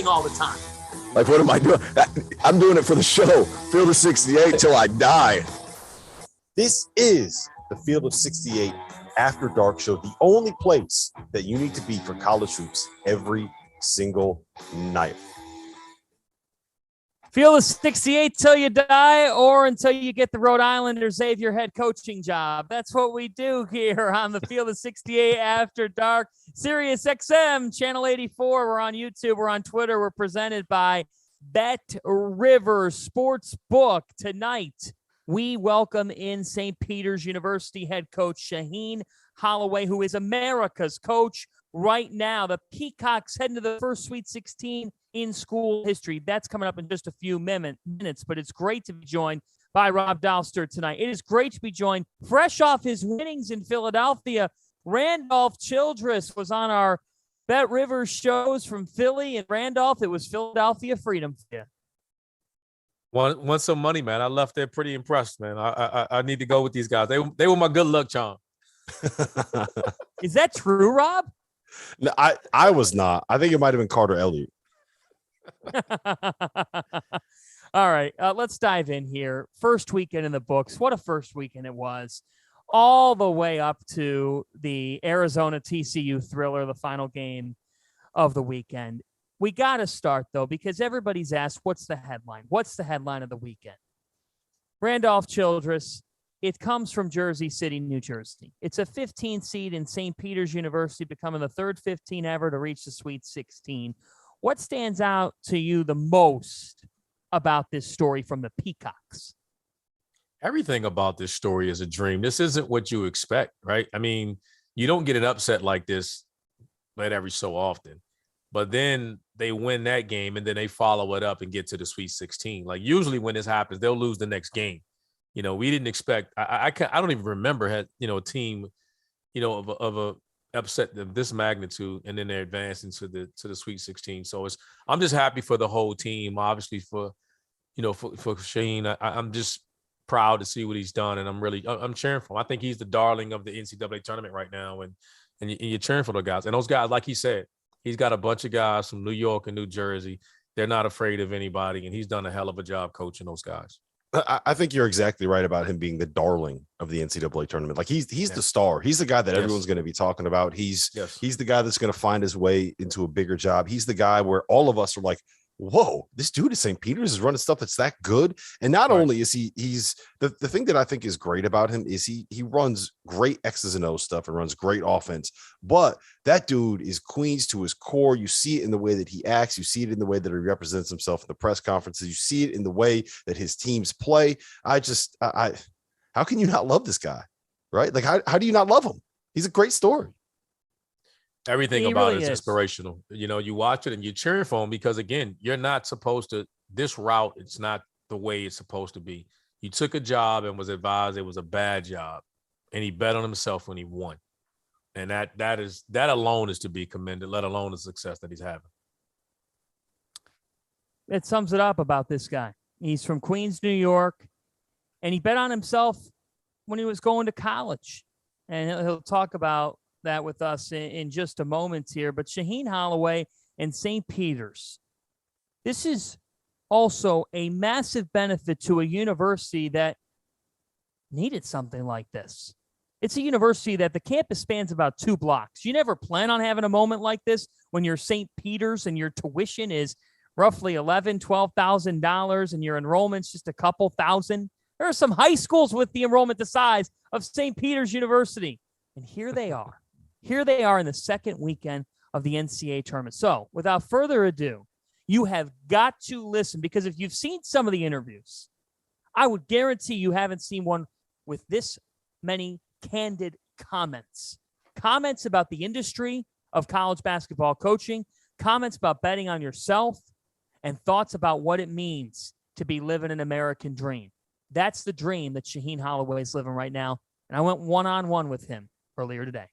all the time. Like, what am I doing? I'm doing it for the show. Field of 68 till I die. This is the Field of 68 After Dark show, the only place that you need to be for college hoops every single night. Field of 68 till you die or until you get the Rhode Island or Xavier head coaching job. That's what we do here on the Field of 68 After Dark. Sirius XM, Channel 84. We're on YouTube. We're on Twitter. We're presented by Bet River Sportsbook. Tonight, we welcome in St. Peter's University head coach Shaheen Holloway, who is America's coach right now. The Peacocks heading to the first Sweet 16 in school history. That's coming up in just a few minutes, but it's great to be joined by Rob Dauster tonight. It is great to be joined fresh off his winnings in Philadelphia. Randolph Childress was on our Bet River shows from Philly and Randolph. It was Philadelphia Freedom. Yeah. Want some money, man. I left there pretty impressed, man. I need to go with these guys. They were my good luck charm. Is that true, Rob? No, I was not. I think it might have been Carter Elliott. All right, let's dive in here. First weekend in the books. What a first weekend it was. All the way up to the Arizona TCU thriller, the final game of the weekend. We got to start, though, because everybody's asked, what's the headline? What's the headline of the weekend? Randolph Childress. It comes from Jersey City, New Jersey. It's a 15 seed in St. Peter's University, becoming the third 15 ever to reach the Sweet 16. What stands out to you the most about this story from the Peacocks? Everything about this story is a dream. This isn't what you expect, right? I mean, you don't get an upset like this but every so often. But then they win that game, and then they follow it up and get to the Sweet 16. Like, usually when this happens, they'll lose the next game. You know, we didn't expect. I don't even remember had a team, of a upset of this magnitude, and then they're advancing to the Sweet 16. So I'm just happy for the whole team. Obviously for Shaheen, I'm just proud to see what he's done, and I'm cheering for him. I think he's the darling of the NCAA tournament right now, and you're cheering for those guys. And those guys, like he said, he's got a bunch of guys from New York and New Jersey. They're not afraid of anybody, and he's done a hell of a job coaching those guys. I think you're exactly right about him being the darling of the NCAA tournament. Like he's the star. He's the guy that everyone's going to be talking about. He's the guy that's going to find his way into a bigger job. He's the guy where all of us are like, whoa, this dude at St. Peter's is running stuff that's that good. And not only is he's the thing that I think is great about him is he runs great X's and O's stuff and runs great offense. But that dude is Queens to his core. You see it in the way that he acts. You see it in the way that he represents himself in the press conferences. You see it in the way that his teams play. I how can you not love this guy? Right? Like, how do you not love him? He's a great story. Everything about it is inspirational. You watch it and you're cheering for him because, again, you're not supposed to – this route, it's not the way it's supposed to be. You took a job and was advised it was a bad job, and he bet on himself when he won. And that alone is to be commended, let alone the success that he's having. It sums it up about this guy. He's from Queens, New York, and he bet on himself when he was going to college. And he'll talk about that with us in just a moment here. But Shaheen Holloway and St. Peter's. This is also a massive benefit to a university that needed something like this. It's a university that the campus spans about 2 blocks. You never plan on having a moment like this when you're St. Peter's and your tuition is roughly $11,000, $12,000 and your enrollment's just a couple thousand. There are some high schools with the enrollment the size of St. Peter's University. And here they are. Here they are in the second weekend of the NCAA tournament. So without further ado, you have got to listen, because if you've seen some of the interviews, I would guarantee you haven't seen one with this many candid comments. Comments about the industry of college basketball coaching, comments about betting on yourself, and thoughts about what it means to be living an American dream. That's the dream that Shaheen Holloway is living right now. And I went one-on-one with him earlier today.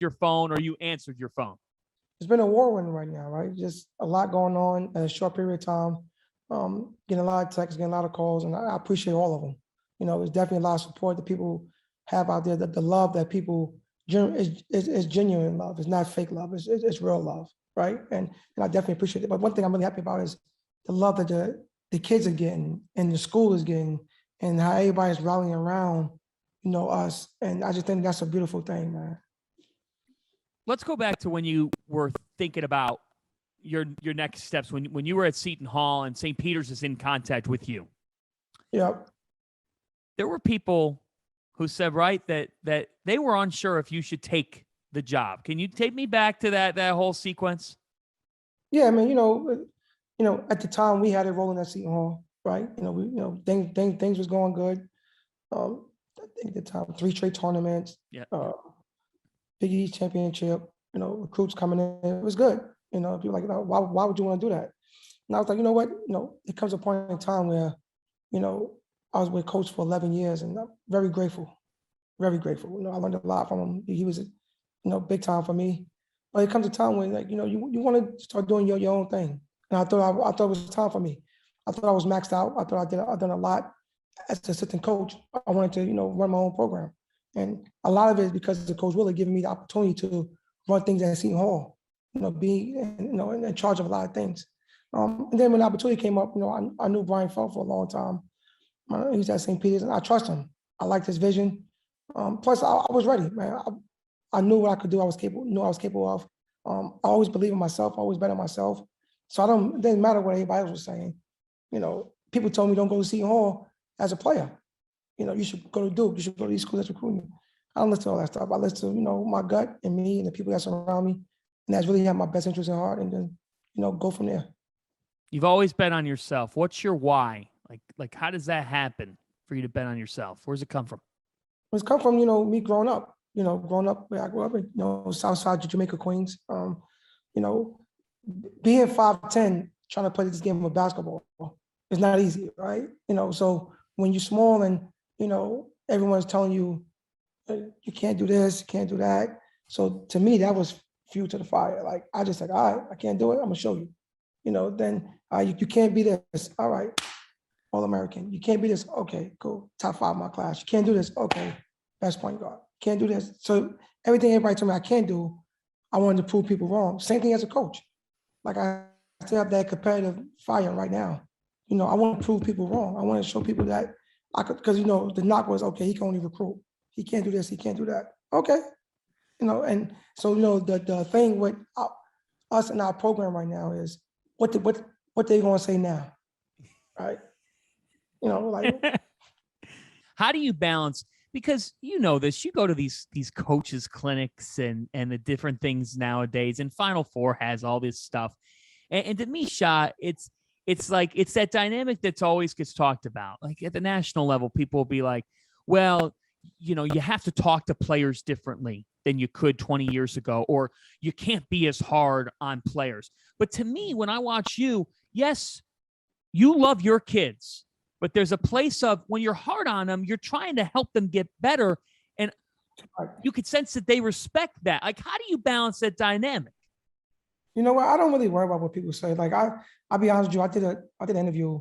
your phone or you answered your phone? It's been a whirlwind right now, right? Just a lot going on in a short period of time. Getting a lot of texts, getting a lot of calls, and I appreciate all of them. There's definitely a lot of support that people have out there. The love that people is genuine love. It's not fake love. It's real love, right? And I definitely appreciate it. But one thing I'm really happy about is the love that the kids are getting and the school is getting, and how everybody's rallying around, us. And I just think that's a beautiful thing, man. Let's go back to when you were thinking about your next steps when you were at Seton Hall and St. Peter's is in contact with you. Yep. There were people who said, right, that they were unsure if you should take the job. Can you take me back to that whole sequence? Yeah, I mean, at the time we had it rolling at Seton Hall, right? Things was going good. I think at the time 3 straight tournaments, Big East championship, recruits coming in. It was good. People were like, why would you want to do that? And I was like, you know what? It comes a point in time where, I was with Coach for 11 years, and I'm very grateful, very grateful. I learned a lot from him. He was, big time for me. But it comes a time when, you want to start doing your own thing. And I thought it was time for me. I thought I was maxed out. I thought I'd done a lot as an assistant coach. I wanted to, run my own program. And a lot of it is because of Coach Willie giving me the opportunity to run things at Seton Hall, be in charge of a lot of things. And then when the opportunity came up, I knew Brian Felt for a long time. He was at St. Peter's, and I trust him. I liked his vision. Plus, I was ready, man. I knew what I could do. Knew I was capable of. I always believe in myself. I always bet on myself. So it didn't matter what anybody else was saying. People told me don't go to Seton Hall as a player. You should go to Duke. You should go to these schools that's recruiting you. I don't listen to all that stuff. I listen to, my gut and me and the people that surround me. And that's really have my best interest in heart, and then, go from there. You've always bet on yourself. What's your why? Like how does that happen for you to bet on yourself? Where's it come from? It's come from, me growing up. Growing up where I grew up in, South Side of Jamaica, Queens. Being 5'10", trying to play this game of basketball is not easy, right? So when you're small and, everyone's telling you, you can't do this, you can't do that. So to me, that was fuel to the fire. Like, I just said, all right, I can't do it. I'm gonna show you. Then you can't be this. All right, All-American. You can't be this. Okay, cool. Top 5 in my class. You can't do this. Okay, best point guard. Can't do this. So everything everybody told me I can't do, I wanted to prove people wrong. Same thing as a coach. Like, I still have that competitive fire right now. I want to prove people wrong. I want to show people that I could, because the knock was, okay, he can only recruit. He can't do this. He can't do that. Okay. And so, the thing with us in our program right now is what they going to say now, right? Like. How do you balance? Because this, you go to these coaches clinics and the different things nowadays, and Final Four has all this stuff. And to me, Shah, it's that dynamic that's always gets talked about. Like at the national level, people will be like, well, you have to talk to players differently than you could 20 years ago, or you can't be as hard on players. But to me, when I watch you, yes, you love your kids, but there's a place of when you're hard on them, you're trying to help them get better. And you could sense that they respect that. Like, how do you balance that dynamic? You know what? I don't really worry about what people say. Like, I'll be honest with you. I did an interview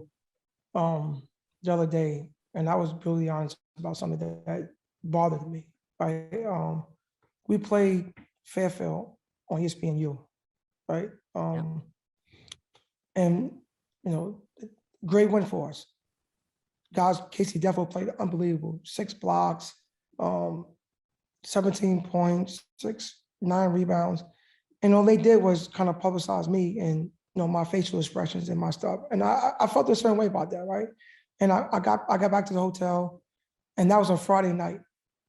the other day, and I was brutally honest about something that bothered me. Right? We played Fairfield on ESPNU, right? And great win for us. Guys, Casey Defo played unbelievable. 6 blocks, 17 points, 9 rebounds. And all they did was kind of publicize me and my facial expressions and my stuff. And I felt a certain way about that, right? And I got back to the hotel, and that was on Friday night,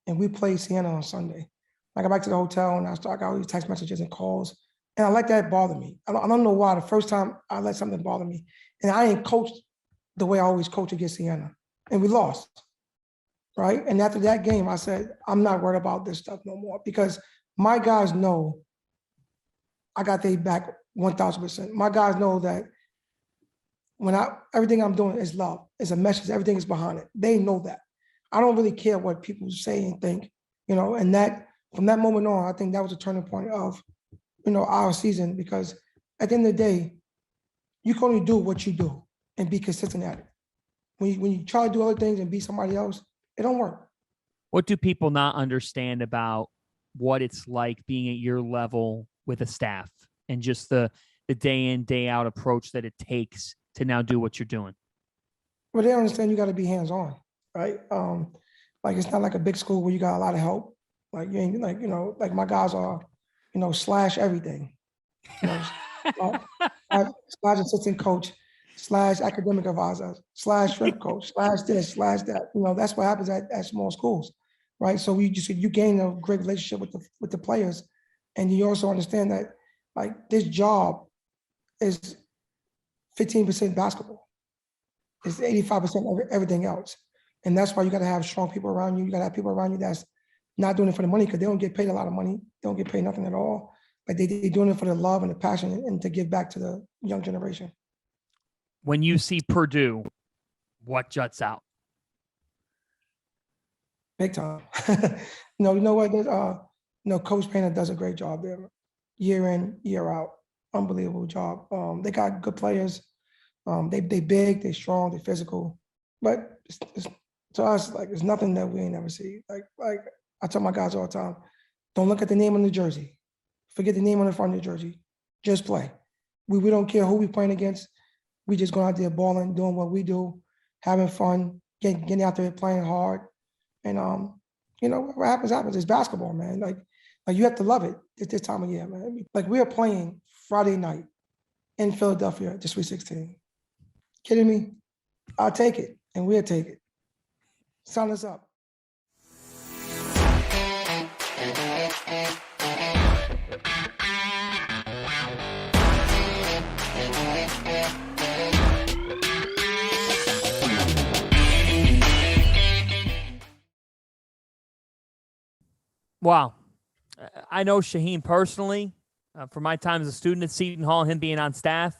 and we played Siena on Sunday. I got back to the hotel, and I got all these text messages and calls, and I let that bother me. I don't know why. The first time I let something bother me, and I ain't coached the way I always coach against Siena, and we lost, right? And after that game, I said, I'm not worried about this stuff no more, because my guys know I got their back 1,000%. My guys know that everything I'm doing is love. It's a message. Everything is behind it. They know that. I don't really care what people say and think, and that from that moment on, I think that was a turning point of, our season, because at the end of the day, you can only do what you do and be consistent at it. When you try to do other things and be somebody else, it don't work. What do people not understand about what it's like being at your level with a staff and just the day in, day out approach that it takes to now do what you're doing? Well, they understand you got to be hands-on, right? Like it's not like a big school where you got a lot of help. Like you ain't like my guys are, slash everything. Slash assistant coach, slash academic advisor, slash strength coach, slash this, slash that. That's what happens at small schools, right? So you gain a great relationship with the players, and you also understand that like this job is 15% basketball. It's 85% everything else, and that's why you got to have strong people around you. You got to have people around you that's not doing it for the money, because they don't get paid a lot of money. They don't get paid nothing at all. Like they're doing it for the love and the passion and to give back to the young generation. When you see Purdue, what juts out? Big time. You know what? Coach Painter does a great job there, year in, year out. Unbelievable job. They got good players. They big, they strong, they physical. But it's, to us, like it's nothing that we ain't never see. Like I tell my guys all the time, don't look at the name on the jersey. Forget the name on the front of the jersey. Just play. We don't care who we playing against. We just going out there balling, doing what we do, having fun, getting out there playing hard. And what happens. It's basketball, man. Like you have to love it at this time of year, man. Like we are playing Friday night in Philadelphia, the Sweet 16. Kidding me? I'll take it, and we'll take it. Sign us up. Wow. I know Shaheen personally from my time as a student at Seton Hall and him being on staff.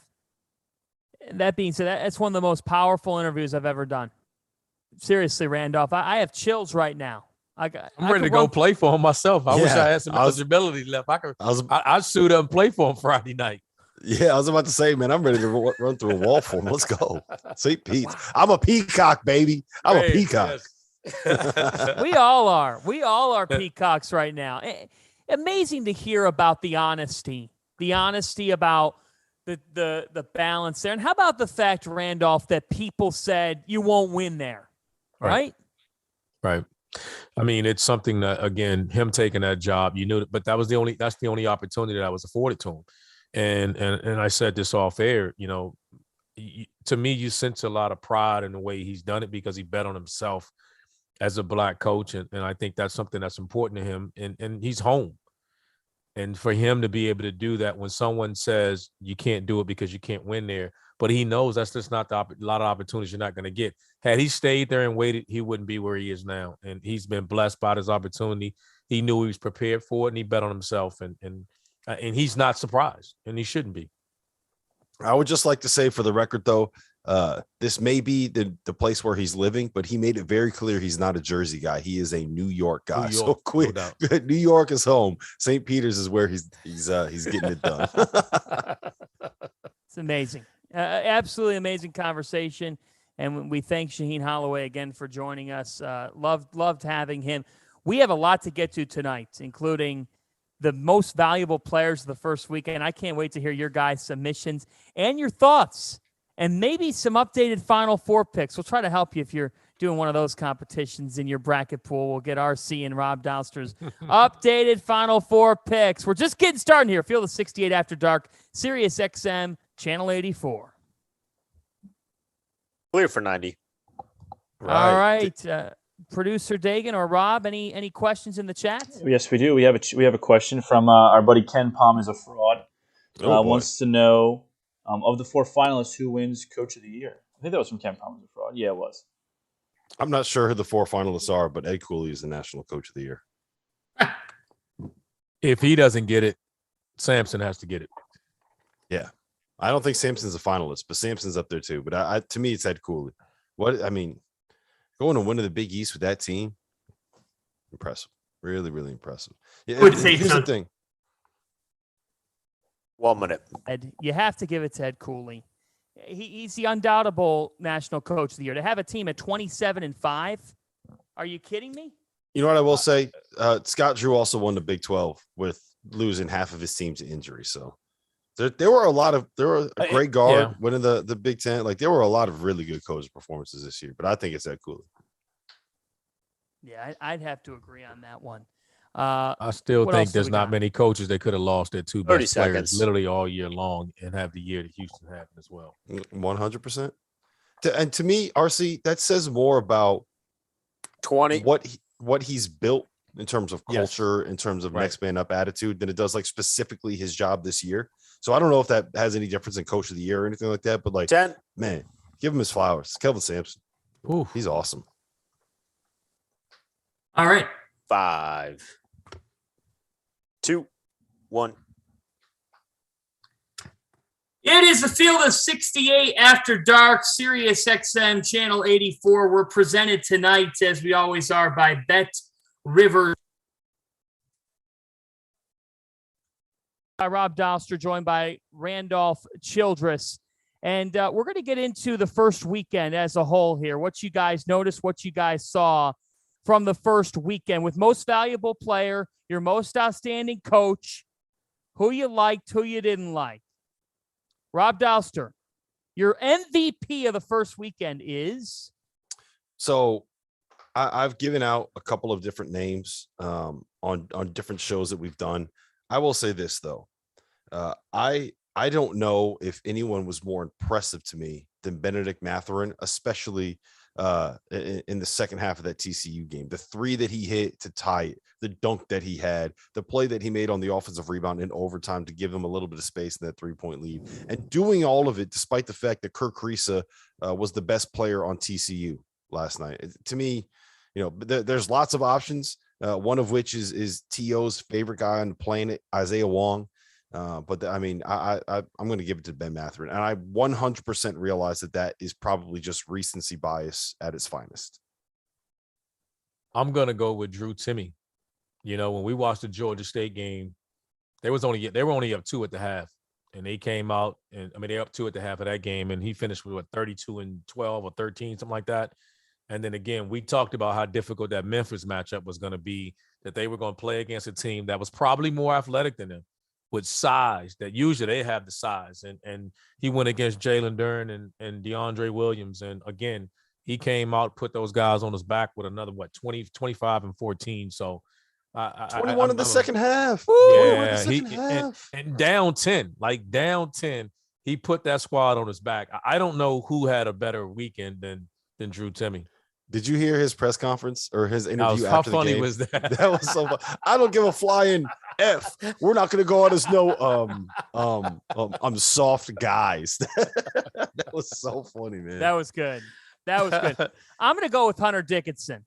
That being said, that's one of the most powerful interviews I've ever done. Seriously, Randolph, I have chills right now. I'm ready to go play for him myself. I wish I had some eligibility left. I'd suit up and play for him Friday night. Yeah, I was about to say, man, I'm ready to run through a wall for him. Let's go. St. Pete's. I'm a peacock, baby. I'm a peacock. Yes. We all are. We all are peacocks right now. Amazing to hear about the honesty about the balance there. And how about the fact, Randolph, that people said you won't win there, right? Right. I mean, it's something that, again, him taking that job, but that's the only opportunity that was afforded to him. And I said this off air, to me, you sense a lot of pride in the way he's done it because he bet on himself as a Black coach. And I think that's something that's important to him. And he's home. And for him to be able to do that when someone says you can't do it because you can't win there, but he knows that's just not a lot of opportunities you're not going to get. Had he stayed there and waited, he wouldn't be where he is now. And he's been blessed by this opportunity. He knew he was prepared for it, and he bet on himself. And he's not surprised, and he shouldn't be. I would just like to say, for the record, though, this may be the place where he's living, but he made it very clear he's not a Jersey guy. He is a New York guy. So quick, no New York is home. St. Peter's is where he's getting it done. It's amazing. Absolutely amazing conversation. And we thank Shaheen Holloway again for joining us. Loved having him. We have a lot to get to tonight, including the most valuable players of the first weekend. I can't wait to hear your guys' submissions and your thoughts, and maybe some updated Final Four picks. We'll try to help you if you're doing one of those competitions in your bracket pool. We'll get RC and Rob Dauster's updated Final Four picks. We're just getting started here. Field of 68 After Dark, Sirius XM, Channel 84. Clear for 90. Right. All right. Producer Dagan or Rob, any questions in the chat? Yes, we do. We have a question from our buddy Ken Palm is a fraud. Wants to know of the 4 finalists, who wins Coach of the Year? I think that was from Ken Palm is a fraud. Yeah, it was. I'm not sure who the 4 finalists are, but Ed Cooley is the National Coach of the Year. If he doesn't get it, Sampson has to get it. Yeah, I don't think Sampson's a finalist, but Sampson's up there too. But to me, it's Ed Cooley. Going to win the Big East with that team, impressive. Really, really impressive. I would say here's the thing. 1 minute. Ed, you have to give it to Ed Cooley. He's the undoubtable national coach of the year. To have a team at 27-5, are you kidding me? You know what I will say? Scott Drew also won the Big 12 with losing half of his team to injury. So there were a great guard winning the Big Ten. Like there were a lot of really good coaching performances this year, but I think it's Ed Cooley. Yeah, I'd have to agree on that one. I still think there's not many coaches that could have lost their two best players literally all year long and have the year that Houston had as well. 100%. And to me, RC, that says more about 20 what he's built in terms of culture, in terms of next man up attitude, than it does like specifically his job this year. So I don't know if that has any difference in coach of the year or anything like that, but like 10, man, give him his flowers. Kelvin Sampson. Ooh, he's awesome. All right. 5, 2, 1. It is the Field of 68 After Dark, Sirius XM Channel 84. We're presented tonight, as we always are, by Bet Rivers. Rob Dauster, joined by Randolph Childress. And we're going to get into the first weekend as a whole here. What you guys noticed, what you guys saw from the first weekend with most valuable player, your most outstanding coach, who you liked, who you didn't like. Rob Dauster, your MVP of the first weekend is? So I've given out a couple of different names on different shows that we've done. I will say this, though. I don't know if anyone was more impressive to me than Benedict Mathurin, especially in the second half of that TCU game. The 3 that he hit to tie it, the dunk that he had, the play that he made on the offensive rebound in overtime to give them a little bit of space in that 3-point lead, and doing all of it despite the fact that Kirk Kriisa was the best player on TCU last night. To me, there's lots of options. One of which is T.O.'s favorite guy on the planet, Isaiah Wong. But I'm going to give it to Ben Mathurin. And I 100% realize that is probably just recency bias at its finest. I'm going to go with Drew Timme. When we watched the Georgia State game, they were only up 2 at the half. And they came out, and they're up 2 at the half of that game. And he finished with 32 and 12 or 13, something like that. And then again, we talked about how difficult that Memphis matchup was going to be, that they were going to play against a team that was probably more athletic than them with size, that usually they have the size. And he went against Jalen Duren and DeAndre Williams. And again, he came out, put those guys on his back with another, 20, 25 and 14. So 21 in the second half. Yeah, and down 10, he put that squad on his back. I don't know who had a better weekend than Drew Timme. Did you hear his press conferce or his interview after the game? How funny was that? That was so fun. I don't give a flying F. We're not going to go on as no I'm soft guys. That was so funny, man. That was good. I'm going to go with Hunter Dickinson.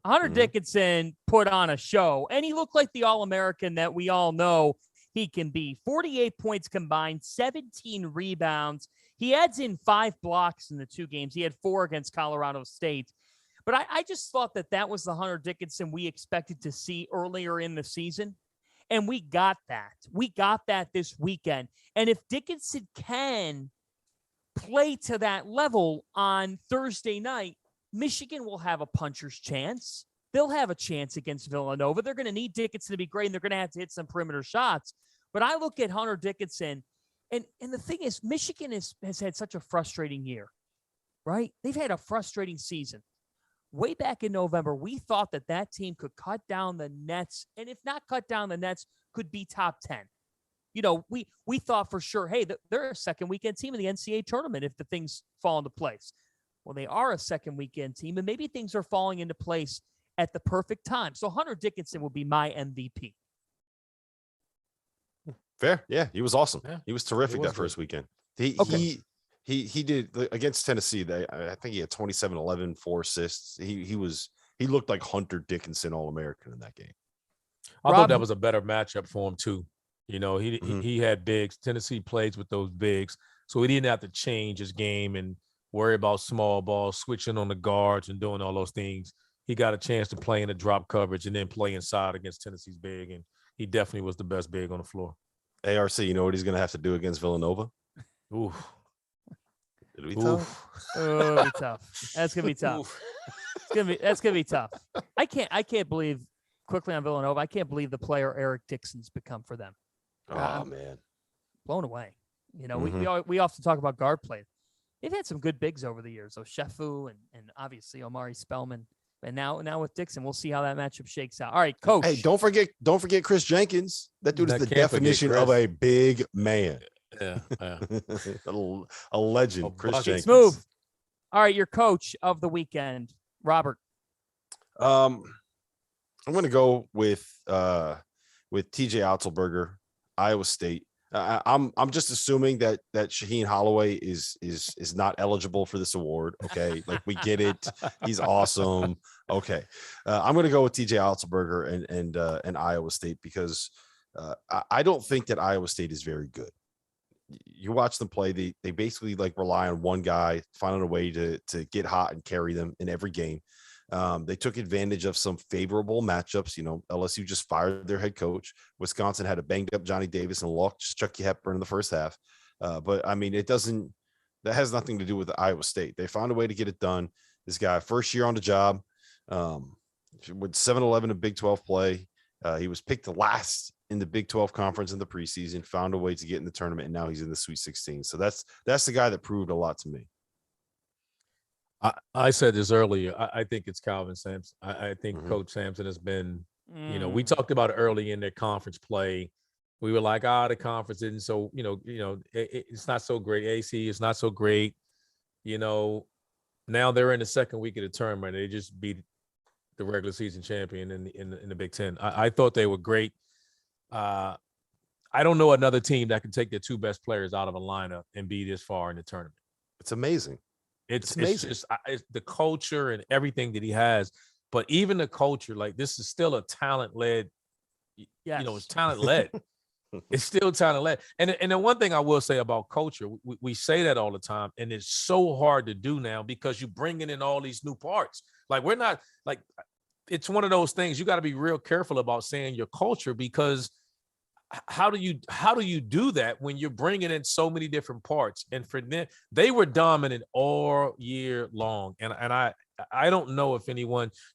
Hunter Dickinson put on a show, and he looked like the All-American that we all know he can be. 48 points combined, 17 rebounds. He adds in 5 blocks in the 2 games. He had 4 against Colorado State. But I just thought that was the Hunter Dickinson we expected to see earlier in the season. And we got that. We got that this weekend. And if Dickinson can play to that level on Thursday night, Michigan will have a puncher's chance. They'll have a chance against Villanova. They're going to need Dickinson to be great, and they're going to have to hit some perimeter shots. But I look at Hunter Dickinson, and the thing is, Michigan has had such a frustrating year, right? They've had a frustrating season. Way back in November, we thought that team could cut down the nets, and if not cut down the nets, could be top 10. We thought for sure, hey, they're a second weekend team in the NCAA tournament if the things fall into place. Well, they are a second weekend team, and maybe things are falling into place at the perfect time. So Hunter Dickinson will be my MVP. Fair. Yeah, he was awesome. Yeah. He was terrific that first weekend. He did against Tennessee. I think he had 27, 11, 4 assists. He looked like Hunter Dickinson All-American in that game. I thought that was a better matchup for him too. He had bigs. Tennessee plays with those bigs, so he didn't have to change his game and worry about small balls, switching on the guards and doing all those things. he got a chance to play in the drop coverage and then play inside against Tennessee's big, and he definitely was the best big on the floor. ARC, you know what he's going to have to do against Villanova? Ooh. It'll be tough. Oh, it'll be tough. That's gonna be tough. That's gonna be tough. I can't believe quickly on Villanova. I can't believe the player Eric Dixon's become for them. Oh man, blown away. You know, we often talk about guard play. They've had some good bigs over the years. So Shefu and obviously Omari Spellman. And now with Dixon, we'll see how that matchup shakes out. All right, coach. Hey, don't forget Chris Jenkins. That dude is the definition of a big man. Yeah. a legend, Chris Jenkins. Smooth. All right, your coach of the weekend, Robert. I'm going to go with TJ Otzelberger, Iowa State. I'm just assuming that Shaheen Holloway is not eligible for this award. Okay, like we get it. He's awesome. Okay, I'm going to go with TJ Otzelberger and Iowa State because I don't think that Iowa State is very good. You watch them play; they basically like rely on one guy finding a way to get hot and carry them in every game. They took advantage of some favorable matchups. You know, LSU just fired their head coach. Wisconsin had a banged up Johnny Davis and lost Chucky Hepburn in the first half. But I mean, that has nothing to do with Iowa State. They found a way to get it done. This guy, first year on the job, with 7-11 in Big 12 play. He was picked last in the Big 12 conference in the preseason, found a way to get in the tournament, and now he's in the Sweet 16. So that's the guy that proved a lot to me. I said this earlier. I think it's Calvin Sampson. I think Coach Sampson has been, we talked about it early in their conference play. We were like, the conference isn't so, it's not so great. AC is not so great. Now they're in the second week of the tournament. They just beat the regular season champion in the Big Ten. I thought they were great. I don't know another team that can take their two best players out of a lineup and be this far in the tournament. It's amazing. It's just it's the culture and everything that he has, but even the culture, like this is still a talent-led, it's talent-led. It's still talent-led. And the one thing I will say about culture, we say that all the time, and it's so hard to do now because you're bringing in all these new parts. Like we're not like, it's one of those things you got to be real careful about saying your culture because how do you do that when you're bringing in so many different parts? And for them, they were dominant all year long. And I don't know if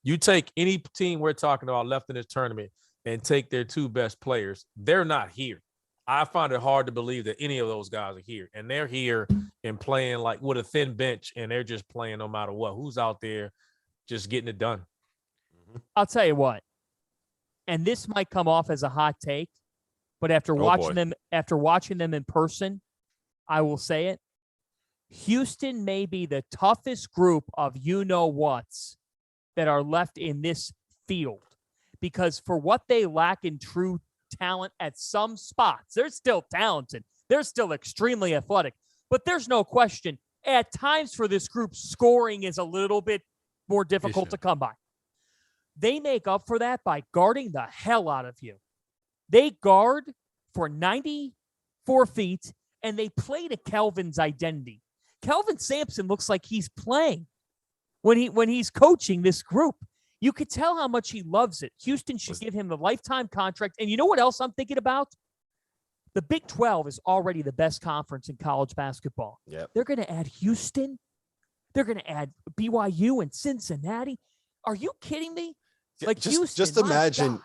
you take any team we're talking about left in this tournament and take their two best players, they're not here. I find it hard to believe that any of those guys are here, and they're here and playing like with a thin bench, and they're just playing no matter what. Who's out there just getting it done? I'll tell you what, and this might come off as a hot take, but after watching them in person, I will say it. Houston may be the toughest group of you-know-whats that are left in this field because for what they lack in true talent at some spots, they're still talented. They're still extremely athletic, but there's no question at times for this group, scoring is a little bit more difficult to come by. They make up for that by guarding the hell out of you. They guard for 94 feet, and they play to Kelvin's identity. Kelvin Sampson looks like he's playing when he's coaching this group. You could tell how much he loves it. Houston should give him the lifetime contract. And you know what else I'm thinking about? The Big 12 is already the best conference in college basketball. Yep. They're going to add Houston. They're going to add BYU and Cincinnati. Are you kidding me? Like just imagine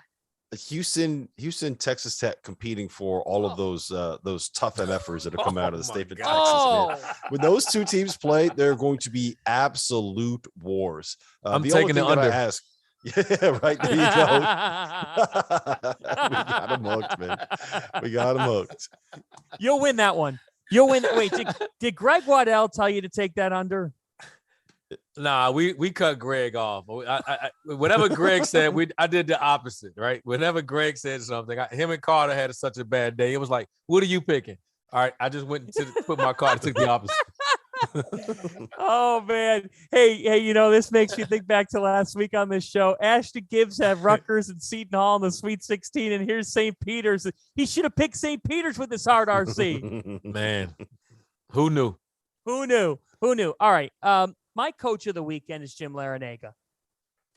Houston, Texas Tech competing for all of those tough MFers that are coming out of the state of Texas. Man. When those two teams play, they're going to be absolute wars. I'm taking the under. Yeah, right. There you go. We got him hooked, man. We got him hooked. You'll win that one. You'll win. Wait, did Greg Waddell tell you to take that under? Nah, we cut Greg off. Whatever Greg said, I did the opposite, right? Whenever Greg said something, him and Carter had such a bad day. It was like, what are you picking? All right, I just went to put my card, took the opposite. Oh man, hey, this makes me think back to last week on this show. Ashton Gibbs had Rutgers and Seton Hall in the Sweet 16, and here's St. Peter's. He should have picked St. Peter's with this hard RC. Man, who knew? Who knew? All right. My coach of the weekend is Jim Larinaga.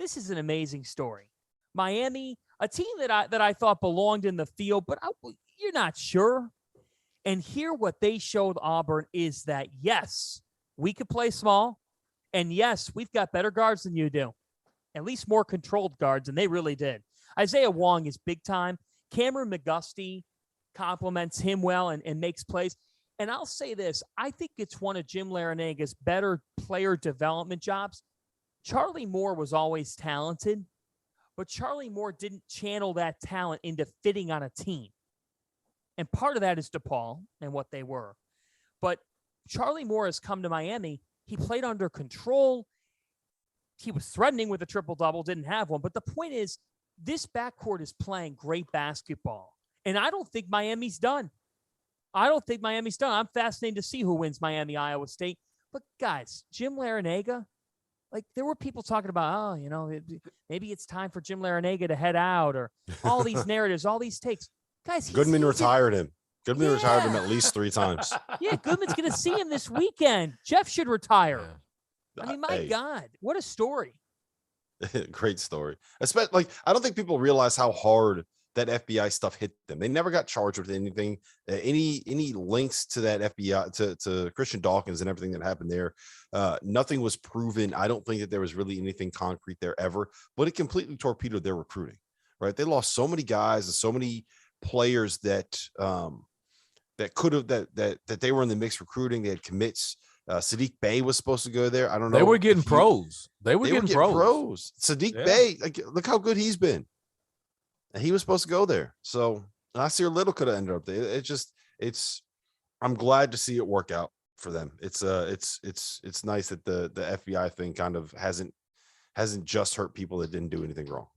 this is an amazing story. Miami, a team that I thought belonged in the field, but you're not sure. And here what they showed Auburn is that, yes, we could play small. And yes, we've got better guards than you do. At least more controlled guards, and they really did. Isaiah Wong is big time. Cameron McGusty compliments him well and makes plays. And I'll say this, I think it's one of Jim Laranaga's better player development jobs. Charlie Moore was always talented, but Charlie Moore didn't channel that talent into fitting on a team. And part of that is DePaul and what they were. But Charlie Moore has come to Miami. He played under control. He was threatening with a triple-double, didn't have one. But the point is, this backcourt is playing great basketball. And I don't think Miami's done. I'm fascinated to see who wins Miami, Iowa State. But guys, Jim Larinaga, like there were people talking about, maybe it's time for Jim Larinaga to head out, or all these narratives, all these takes. Guys, Goodman retired him. Goodman retired him at least 3 times. Yeah, Goodman's going to see him this weekend. Jeff should retire. I mean, my God, what a story. Great story. Especially, I don't think people realize how hard that FBI stuff hit them. They never got charged with anything. Any links to that FBI, to Christian Dawkins and everything that happened there. Nothing was proven. I don't think that there was really anything concrete there ever, but it completely torpedoed their recruiting, right? They lost so many guys and so many players that could have that they were in the mix recruiting. They had commits. Sadiq Bey was supposed to go there. I don't know. They were getting pros. They were getting pros. Sadiq Bey, look how good he's been. And he was supposed to go there. So Nasir Little could have ended up there. I'm glad to see it work out for them. It's nice that the FBI thing kind of hasn't just hurt people that didn't do anything wrong.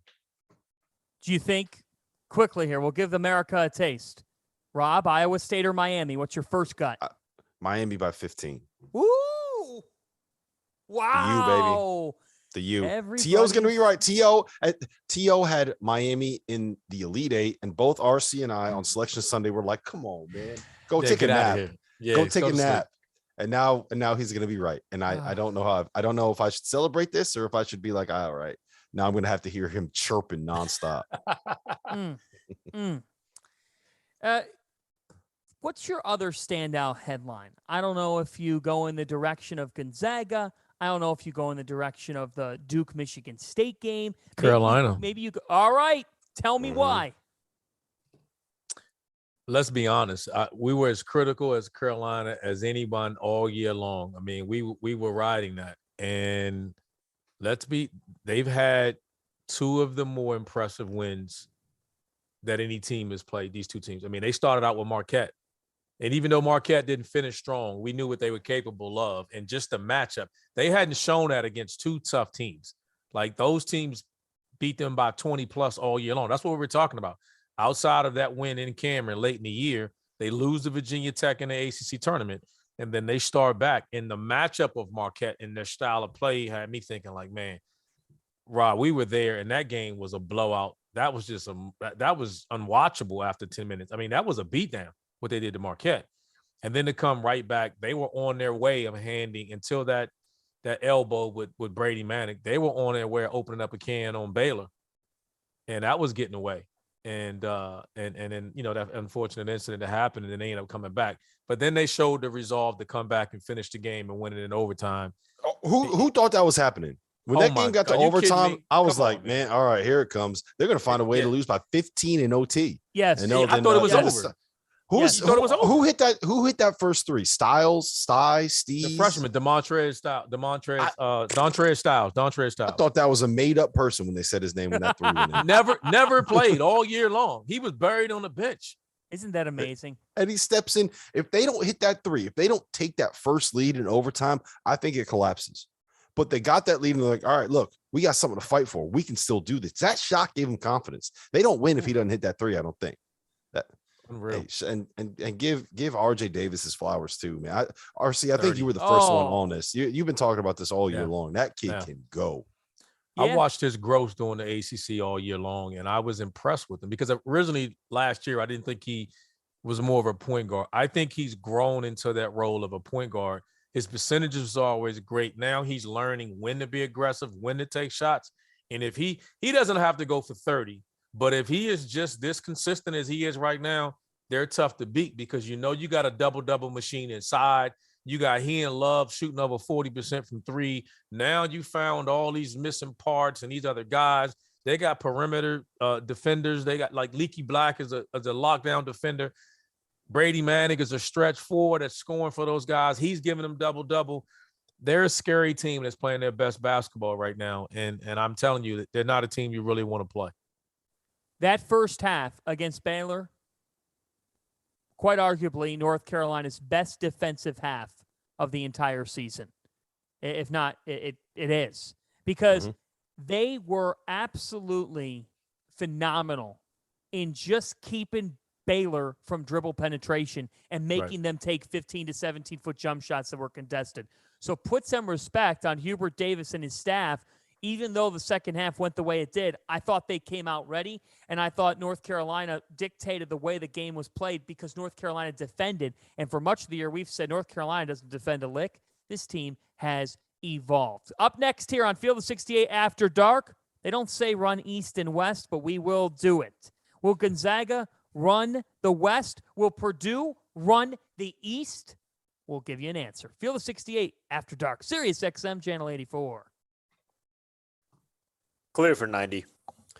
Do you think, quickly here, we'll give America a taste. Rob, Iowa State or Miami? What's your first gut? Miami by 15. Woo! Wow. The U, baby. T.O.'s going to be right. T.O. had Miami in the Elite Eight, and both RC and I on Selection Sunday were like, come on, man. Go take a nap. Go take a nap. And now he's going to be right. And I don't know if I should celebrate this or if I should be like, all right. Now I'm going to have to hear him chirping nonstop. What's your other standout headline? I don't know if you go in the direction of Gonzaga. I don't know if you go in the direction of the Duke-Michigan State game. Carolina. Maybe you go. All right. Tell me why. Let's be honest. We were as critical as Carolina as anyone all year long. I mean, we were riding that. And they've had 2 of the more impressive wins that any team has played, these 2 teams. I mean, they started out with Marquette. And even though Marquette didn't finish strong, we knew what they were capable of. And just the matchup, they hadn't shown that against 2 tough teams. Like those teams beat them by 20 plus all year long. That's what we're talking about. Outside of that win in Cameron late in the year, they lose to Virginia Tech in the ACC tournament. And then they start back. And the matchup of Marquette and their style of play had me thinking like, man, Rob, we were there and that game was a blowout. That was just that was unwatchable after 10 minutes. I mean, that was a beatdown, what they did to Marquette. And then to come right back, they were on their way of handing until that elbow with Brady Manick. They were on their way of opening up a can on Baylor. And that was getting away. And then, that unfortunate incident that happened, and then they ended up coming back. But then they showed the resolve to come back and finish the game and win it in overtime. Who thought that was happening? When that game got to overtime, I was like, man, all right, here it comes. They're going to find a way to lose by 15 in OT. Yes. And I thought it was over. Who hit that first 3? Steves? The freshman, Dontre Styles. I thought that was a made-up person when they said his name when that 3 went in. Never played all year long. He was buried on the bench. Isn't that amazing? And he steps in. If they don't hit that 3, if they don't take that first lead in overtime, I think it collapses. But they got that lead and they're like, all right, look, we got something to fight for. We can still do this. That shot gave him confidence. They don't win if he doesn't hit that 3, I don't think. Unreal. Hey, and give RJ Davis his flowers too, man. RC, I think you were the first one on this. You've been talking about this all year long. That kid can go. I watched his growth during the ACC all year long, and I was impressed with him because originally last year I didn't think he was more of a point guard. I think he's grown into that role of a point guard. His percentages are always great. Now he's learning when to be aggressive, when to take shots, And if he doesn't have to go for 30, but if he is just this consistent as he is right now, they're tough to beat because you got a double machine inside. You got he and Love shooting over 40% from three. Now you found all these missing parts and these other guys. They got perimeter defenders. They got like Leaky Black as a lockdown defender. Brady Manning is a stretch forward that's scoring for those guys. He's giving them double. They're a scary team that's playing their best basketball right now. And I'm telling you that they're not a team you really want to play. That first half against Baylor, quite arguably North Carolina's best defensive half of the entire season. If not, it is. Because they were absolutely phenomenal in just keeping Baylor from dribble penetration and making them take 15 to 17-foot jump shots that were contested. So put some respect on Hubert Davis and his staff. Even though the second half went the way it did, I thought they came out ready, and I thought North Carolina dictated the way the game was played because North Carolina defended. And for much of the year, we've said North Carolina doesn't defend a lick. This team has evolved. Up next here on Field of 68 After Dark, they don't say run east and west, but we will do it. Will Gonzaga run the west? Will Purdue run the east? We'll give you an answer. Field of 68 After Dark, Sirius XM, Channel 84. Clear for 90.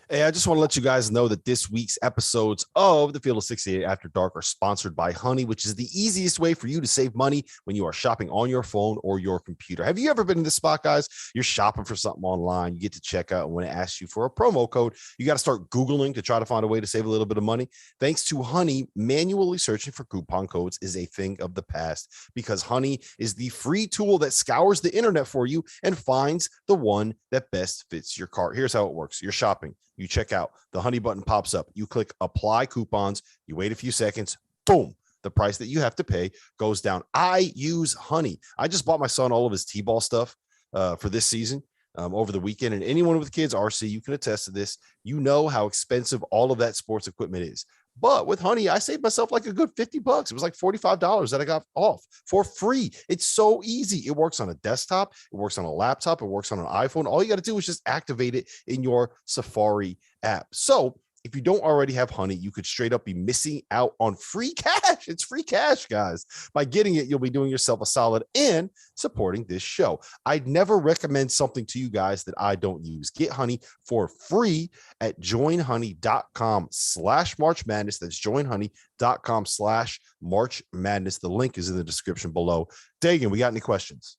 Hey, I just want to let you guys know that this week's episodes of the Field of 68 After Dark are sponsored by Honey, which is the easiest way for you to save money when you are shopping on your phone or your computer. Have you ever been in this spot, guys? You're shopping for something online. You get to check out, and when it asks you for a promo code, you got to start Googling to try to find a way to save a little bit of money. Thanks to Honey, manually searching for coupon codes is a thing of the past because Honey is the free tool that scours the internet for you and finds the one that best fits your cart. Here's how it works. You're shopping. You check out, the Honey button pops up. You click apply coupons. You wait a few seconds. Boom. The price that you have to pay goes down. I use Honey. I just bought my son all of his T-ball stuff for this season over the weekend. And anyone with kids, RC, you can attest to this. You know how expensive all of that sports equipment is. But with Honey, I saved myself like a good $50. It was like $45 that I got off for free. It's so easy. It works on a desktop. It works on a laptop. It works on an iPhone. All you got to do is just activate it in your Safari app. So if you don't already have Honey, you could straight up be missing out on free cash. It's free cash, guys. By getting it, you'll be doing yourself a solid and supporting this show. I'd never recommend something to you guys that I don't use. Get Honey for free at joinhoney.com/March Madness. That's joinhoney.com/March Madness. The link is in the description below. Dagan, we got any questions?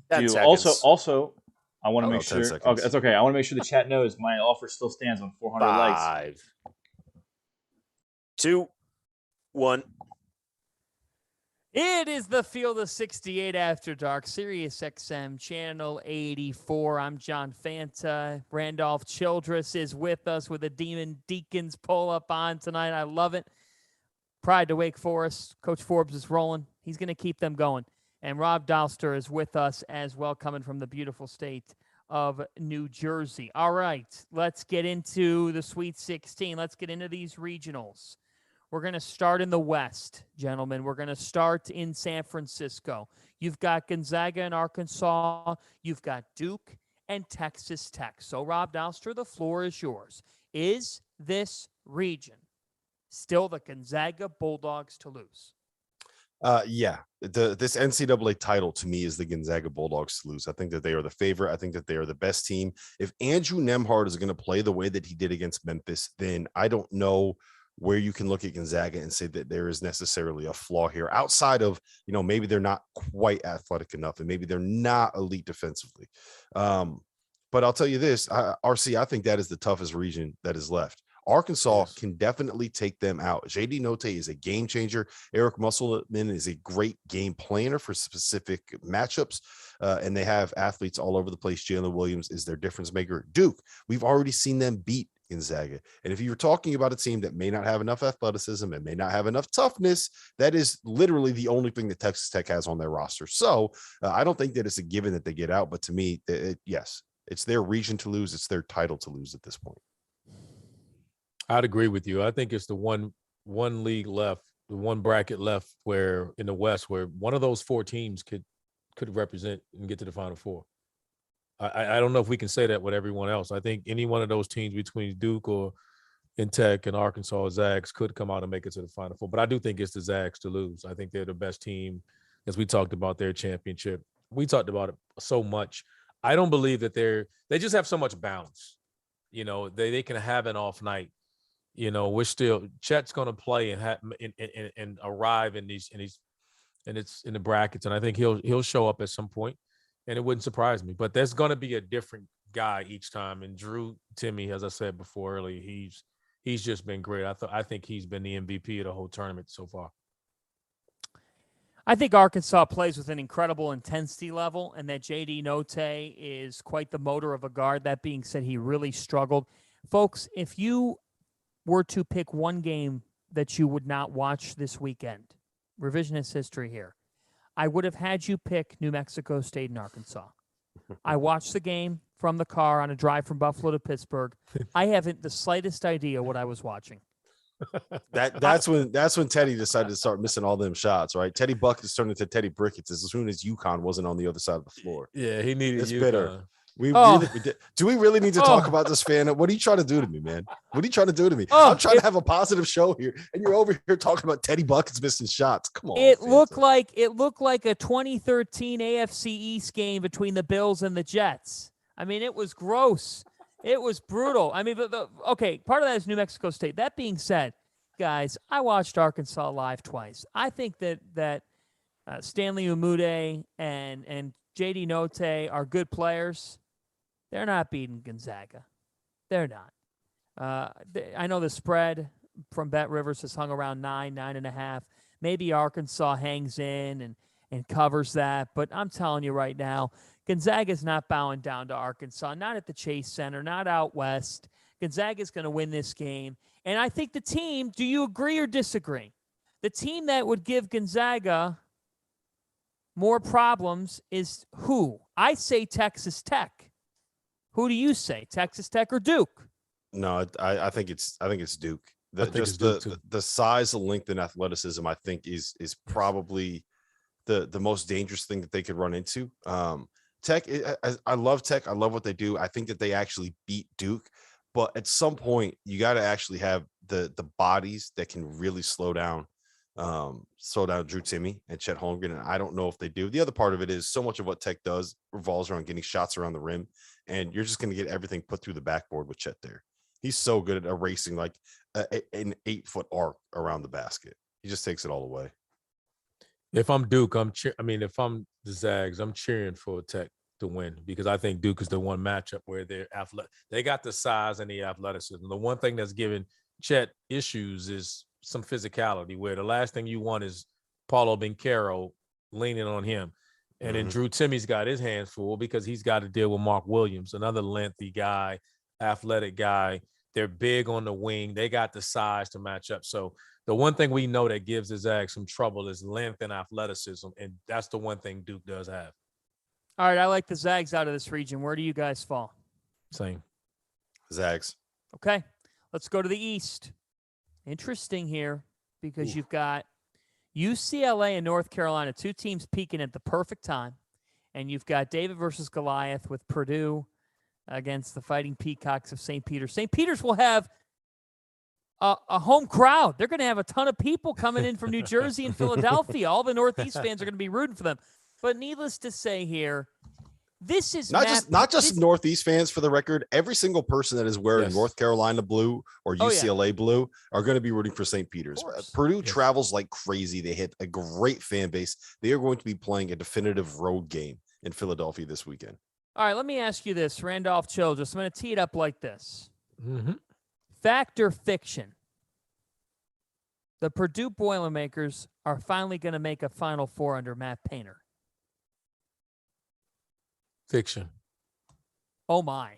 Also, I want to make sure. Okay, that's okay. I want to make sure the chat knows my offer still stands on 400 likes. 5, 2, 1. It is the Field of 68 After Dark, Sirius XM, Channel 84. I'm John Fanta. Randolph Childress is with us with a Demon Deacons pull-up on tonight. I love it. Pride to Wake Forest. Coach Forbes is rolling. He's going to keep them going. And Rob Dauster is with us as well, coming from the beautiful state of New Jersey. All right, let's get into the Sweet 16. Let's get into these regionals. We're going to start in the West, gentlemen. We're going to start in San Francisco. You've got Gonzaga and Arkansas. You've got Duke and Texas Tech. So, Rob Dauster, the floor is yours. Is this region still the Gonzaga Bulldogs to lose? Yeah, this NCAA title to me is the Gonzaga Bulldogs to lose. I think that they are the favorite. I think that they are the best team. If Andrew Nembhard is going to play the way that he did against Memphis, then I don't know where you can look at Gonzaga and say that there is necessarily a flaw here outside of, maybe they're not quite athletic enough and maybe they're not elite defensively. But I'll tell you this, RC, I think that is the toughest region that is left. Arkansas can definitely take them out. JD Note is a game changer. Eric Musselman is a great game planner for specific matchups. And they have athletes all over the place. Jalen Williams is their difference maker. Duke, we've already seen them beat Gonzaga. And if you're talking about a team that may not have enough athleticism and may not have enough toughness, that is literally the only thing that Texas Tech has on their roster. So I don't think that it's a given that they get out. But to me, yes, it's their region to lose. It's their title to lose at this point. I'd agree with you. I think it's the one league left, the one bracket left where in the West where one of those four teams could represent and get to the Final Four. I don't know if we can say that with everyone else. I think any one of those teams between Duke or Tech and Arkansas or Zags could come out and make it to the Final Four. But I do think it's the Zags to lose. I think they're the best team, as we talked about their championship. We talked about it so much. I don't believe that they just have so much balance. You know, they can have an off night. You know, we're still Chet's going to play and arrive in the brackets, and I think he'll show up at some point, and it wouldn't surprise me. But there's going to be a different guy each time. And Drew Timme, as I said before earlier, he's just been great. I think he's been the MVP of the whole tournament so far. I think Arkansas plays with an incredible intensity level, and that J.D. Note is quite the motor of a guard. That being said, he really struggled. Folks, if you were to pick one game that you would not watch this weekend, revisionist history here, I would have had you pick New Mexico State and Arkansas. I watched the game from the car on a drive from Buffalo to Pittsburgh. I haven't the slightest idea what I was watching. That's when Teddy decided to start missing all them shots, right? Teddy Buckets turned into Teddy Brickets as soon as UConn wasn't on the other side of the floor. Yeah, he needed it's UConn. Bitter. Do we really need to talk about this fan? What are you trying to do to me, man? What are you trying to do to me? I'm trying to have a positive show here, and you're over here talking about Teddy Buckets missing shots. Come on. It looked like a 2013 AFC East game between the Bills and the Jets. I mean, it was gross. It was brutal. I mean, okay, part of that is New Mexico State. That being said, guys, I watched Arkansas live twice. I think that Stanley Umude and J.D. Note are good players. They're not beating Gonzaga. They're not. I know the spread from Bet Rivers has hung around 9.5. Maybe Arkansas hangs in and covers that. But I'm telling you right now, Gonzaga's not bowing down to Arkansas, not at the Chase Center, not out west. Gonzaga's going to win this game. And I think the team, do you agree or disagree? The team that would give Gonzaga more problems is who? I say Texas Tech. Who do you say? Texas Tech or Duke? No, I think it's Duke. The size, the length, and athleticism, I think, is probably the most dangerous thing that they could run into. Tech, I love Tech. I love what they do. I think that they actually beat Duke, but at some point, you got to actually have the bodies that can really slow down Drew Timme and Chet Holmgren, and I don't know if they do. The other part of it is so much of what Tech does revolves around getting shots around the rim, and you're just going to get everything put through the backboard with Chet there. He's so good at erasing like an 8-foot arc around the basket. He just takes it all away. If I'm Duke, if I'm the Zags, I'm cheering for Tech to win because I think Duke is the one matchup where they're athletic. They got the size and the athleticism. The one thing that's given Chet issues is some physicality, where the last thing you want is Paulo Banchero leaning on him. And then Drew Timme's got his hands full because he's got to deal with Mark Williams, another lengthy guy, athletic guy. They're big on the wing. They got the size to match up. So the one thing we know that gives the Zags some trouble is length and athleticism, and that's the one thing Duke does have. All right, I like the Zags out of this region. Where do you guys fall? Same. Zags. Okay, let's go to the East. Interesting here because you've got UCLA and North Carolina, two teams peaking at the perfect time, and you've got David versus Goliath with Purdue against the Fighting Peacocks of St. Peter's. St. Peter's will have a home crowd. They're going to have a ton of people coming in from New Jersey and Philadelphia. All the Northeast fans are going to be rooting for them. But needless to say here, this is not just Northeast fans. For the record, every single person that is wearing North Carolina blue or UCLA blue are going to be rooting for St. Peter's. Purdue travels like crazy. They hit a great fan base. They are going to be playing a definitive road game in Philadelphia this weekend. All right, let me ask you this, Randolph Childress. I'm going to tee it up like this. Fact or fiction? The Purdue Boilermakers are finally going to make a Final Four under Matt Painter. Fiction. Oh, my.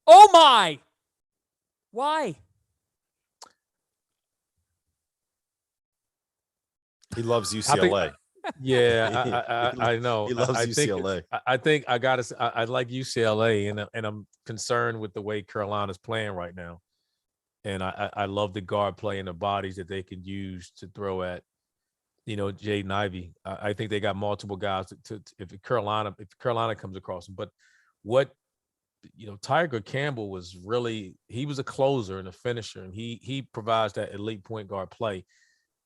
Oh, my. Why? He loves UCLA. I know. He loves UCLA. I think I like UCLA, and I'm concerned with the way Carolina's playing right now. And I love the guard play and the bodies that they can use to throw at, Jaden Ivey. I think they got multiple guys if Carolina comes across them. But what Tiger Campbell was he was a closer and a finisher, and he provides that elite point guard play.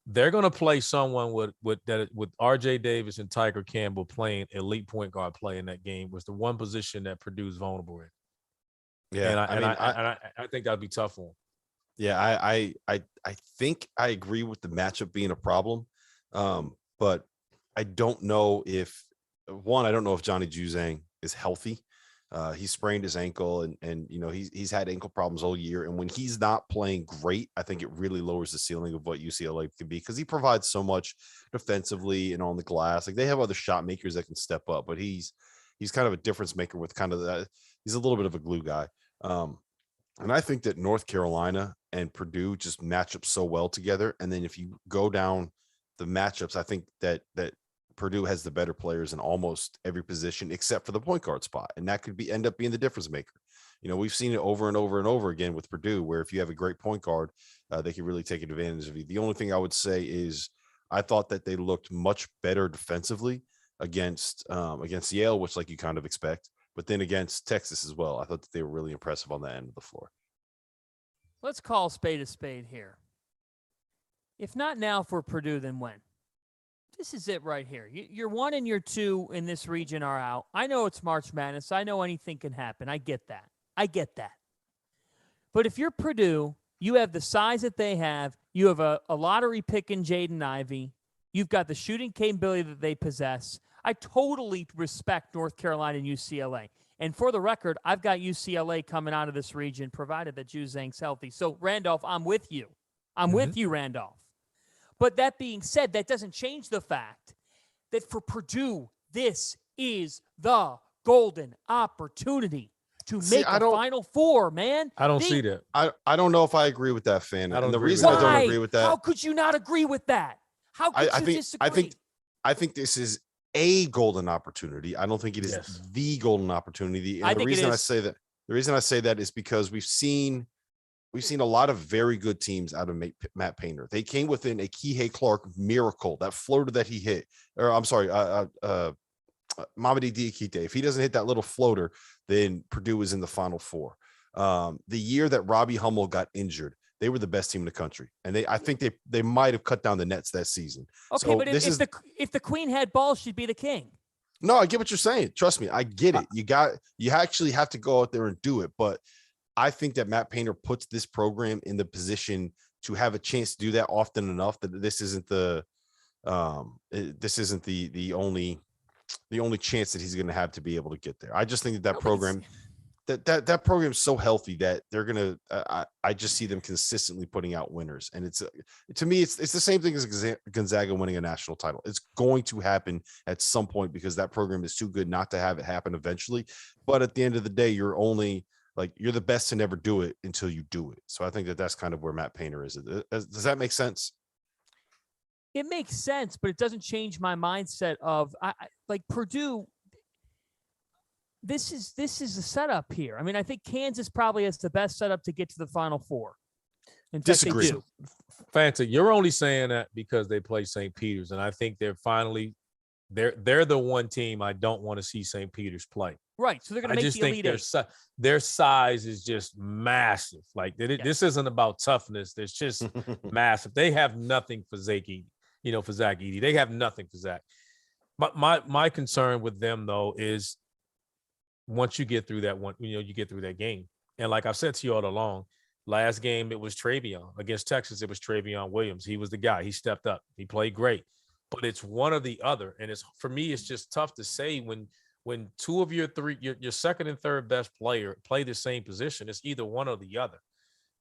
They're going to play someone with RJ Davis and Tiger Campbell playing elite point guard play in that game was the one position that Purdue's vulnerable in. Yeah, and I think that'd be tough for him. Yeah, I think I agree with the matchup being a problem, but I don't know if Johnny Juzang is healthy. He sprained his ankle, and he's had ankle problems all year. And when he's not playing great, I think it really lowers the ceiling of what UCLA can be, because he provides so much defensively and on the glass. Like, they have other shot makers that can step up, but he's kind of a difference maker with kind of that. He's a little bit of a glue guy. And I think that North Carolina and Purdue just match up so well together. And then if you go down the matchups, I think that Purdue has the better players in almost every position except for the point guard spot. And that could end up being the difference maker. We've seen it over and over and over again with Purdue, where if you have a great point guard, they can really take advantage of you. The only thing I would say is I thought that they looked much better defensively against Yale, which, like, you kind of expect, but then against Texas as well. I thought that they were really impressive on that end of the floor. Let's call a spade here. If not now for Purdue, then when? This is it right here. Your 1 and your 2 in this region are out. I know it's March Madness. I know anything can happen. I get that. But if you're Purdue, you have the size that they have. You have a lottery pick in Jaden Ivey. You've got the shooting capability that they possess. I totally respect North Carolina and UCLA. And for the record, I've got UCLA coming out of this region, provided that Juzang's healthy. So, Randolph, I'm with you. With you, Randolph. But that being said, that doesn't change the fact that for Purdue, this is the golden opportunity to make the Final Four, man. I don't see that. I don't know if I agree with that, fan. And the reason I don't agree with that. How could you not agree with that? How could you disagree? I think this is a golden opportunity. I don't think it is the golden opportunity. And the reason I say that is because we've seen a lot of very good teams out of Matt Painter. They came within a Kihei Clark miracle, that floater that he hit, or I'm sorry, Mamadi Diakite. If he doesn't hit that little floater, then Purdue is in the Final Four. The year that Robbie Hummel got injured, they were the best team in the country, and I think they might have cut down the nets that season. Okay, so but if the queen had balls, she'd be the king. No, I get what you're saying. Trust me, I get it. You actually have to go out there and do it, but I think that Matt Painter puts this program in the position to have a chance to do that often enough that this isn't the only chance that he's going to have to be able to get there. I just think that program is so healthy that they're going to. I just see them consistently putting out winners, and to me it's the same thing as Gonzaga winning a national title. It's going to happen at some point because that program is too good not to have it happen eventually. But at the end of the day, you're the best to never do it until you do it. So I think that's kind of where Matt Painter is. Does that make sense? It makes sense, but it doesn't change my mindset of like Purdue. This is a setup here. I mean, I think Kansas probably has the best setup to get to the Final Four. In fact, they do. Fanta, you're only saying that because they play St. Peter's, and I think they're the one team I don't want to see St. Peter's play. Right, so they're going to make the Elite Eight. Their size is just massive. Like this isn't about toughness. There's just massive. They have nothing for Zach Edey. They have nothing for Zach. My concern with them though is once you get through that one, you get through that game. And like I've said to you all along, last game it was Travion against Texas. It was Travion Williams. He was the guy. He stepped up. He played great. But it's one or the other, and for me, it's just tough to say when two of your second and third best player play the same position. It's either one or the other,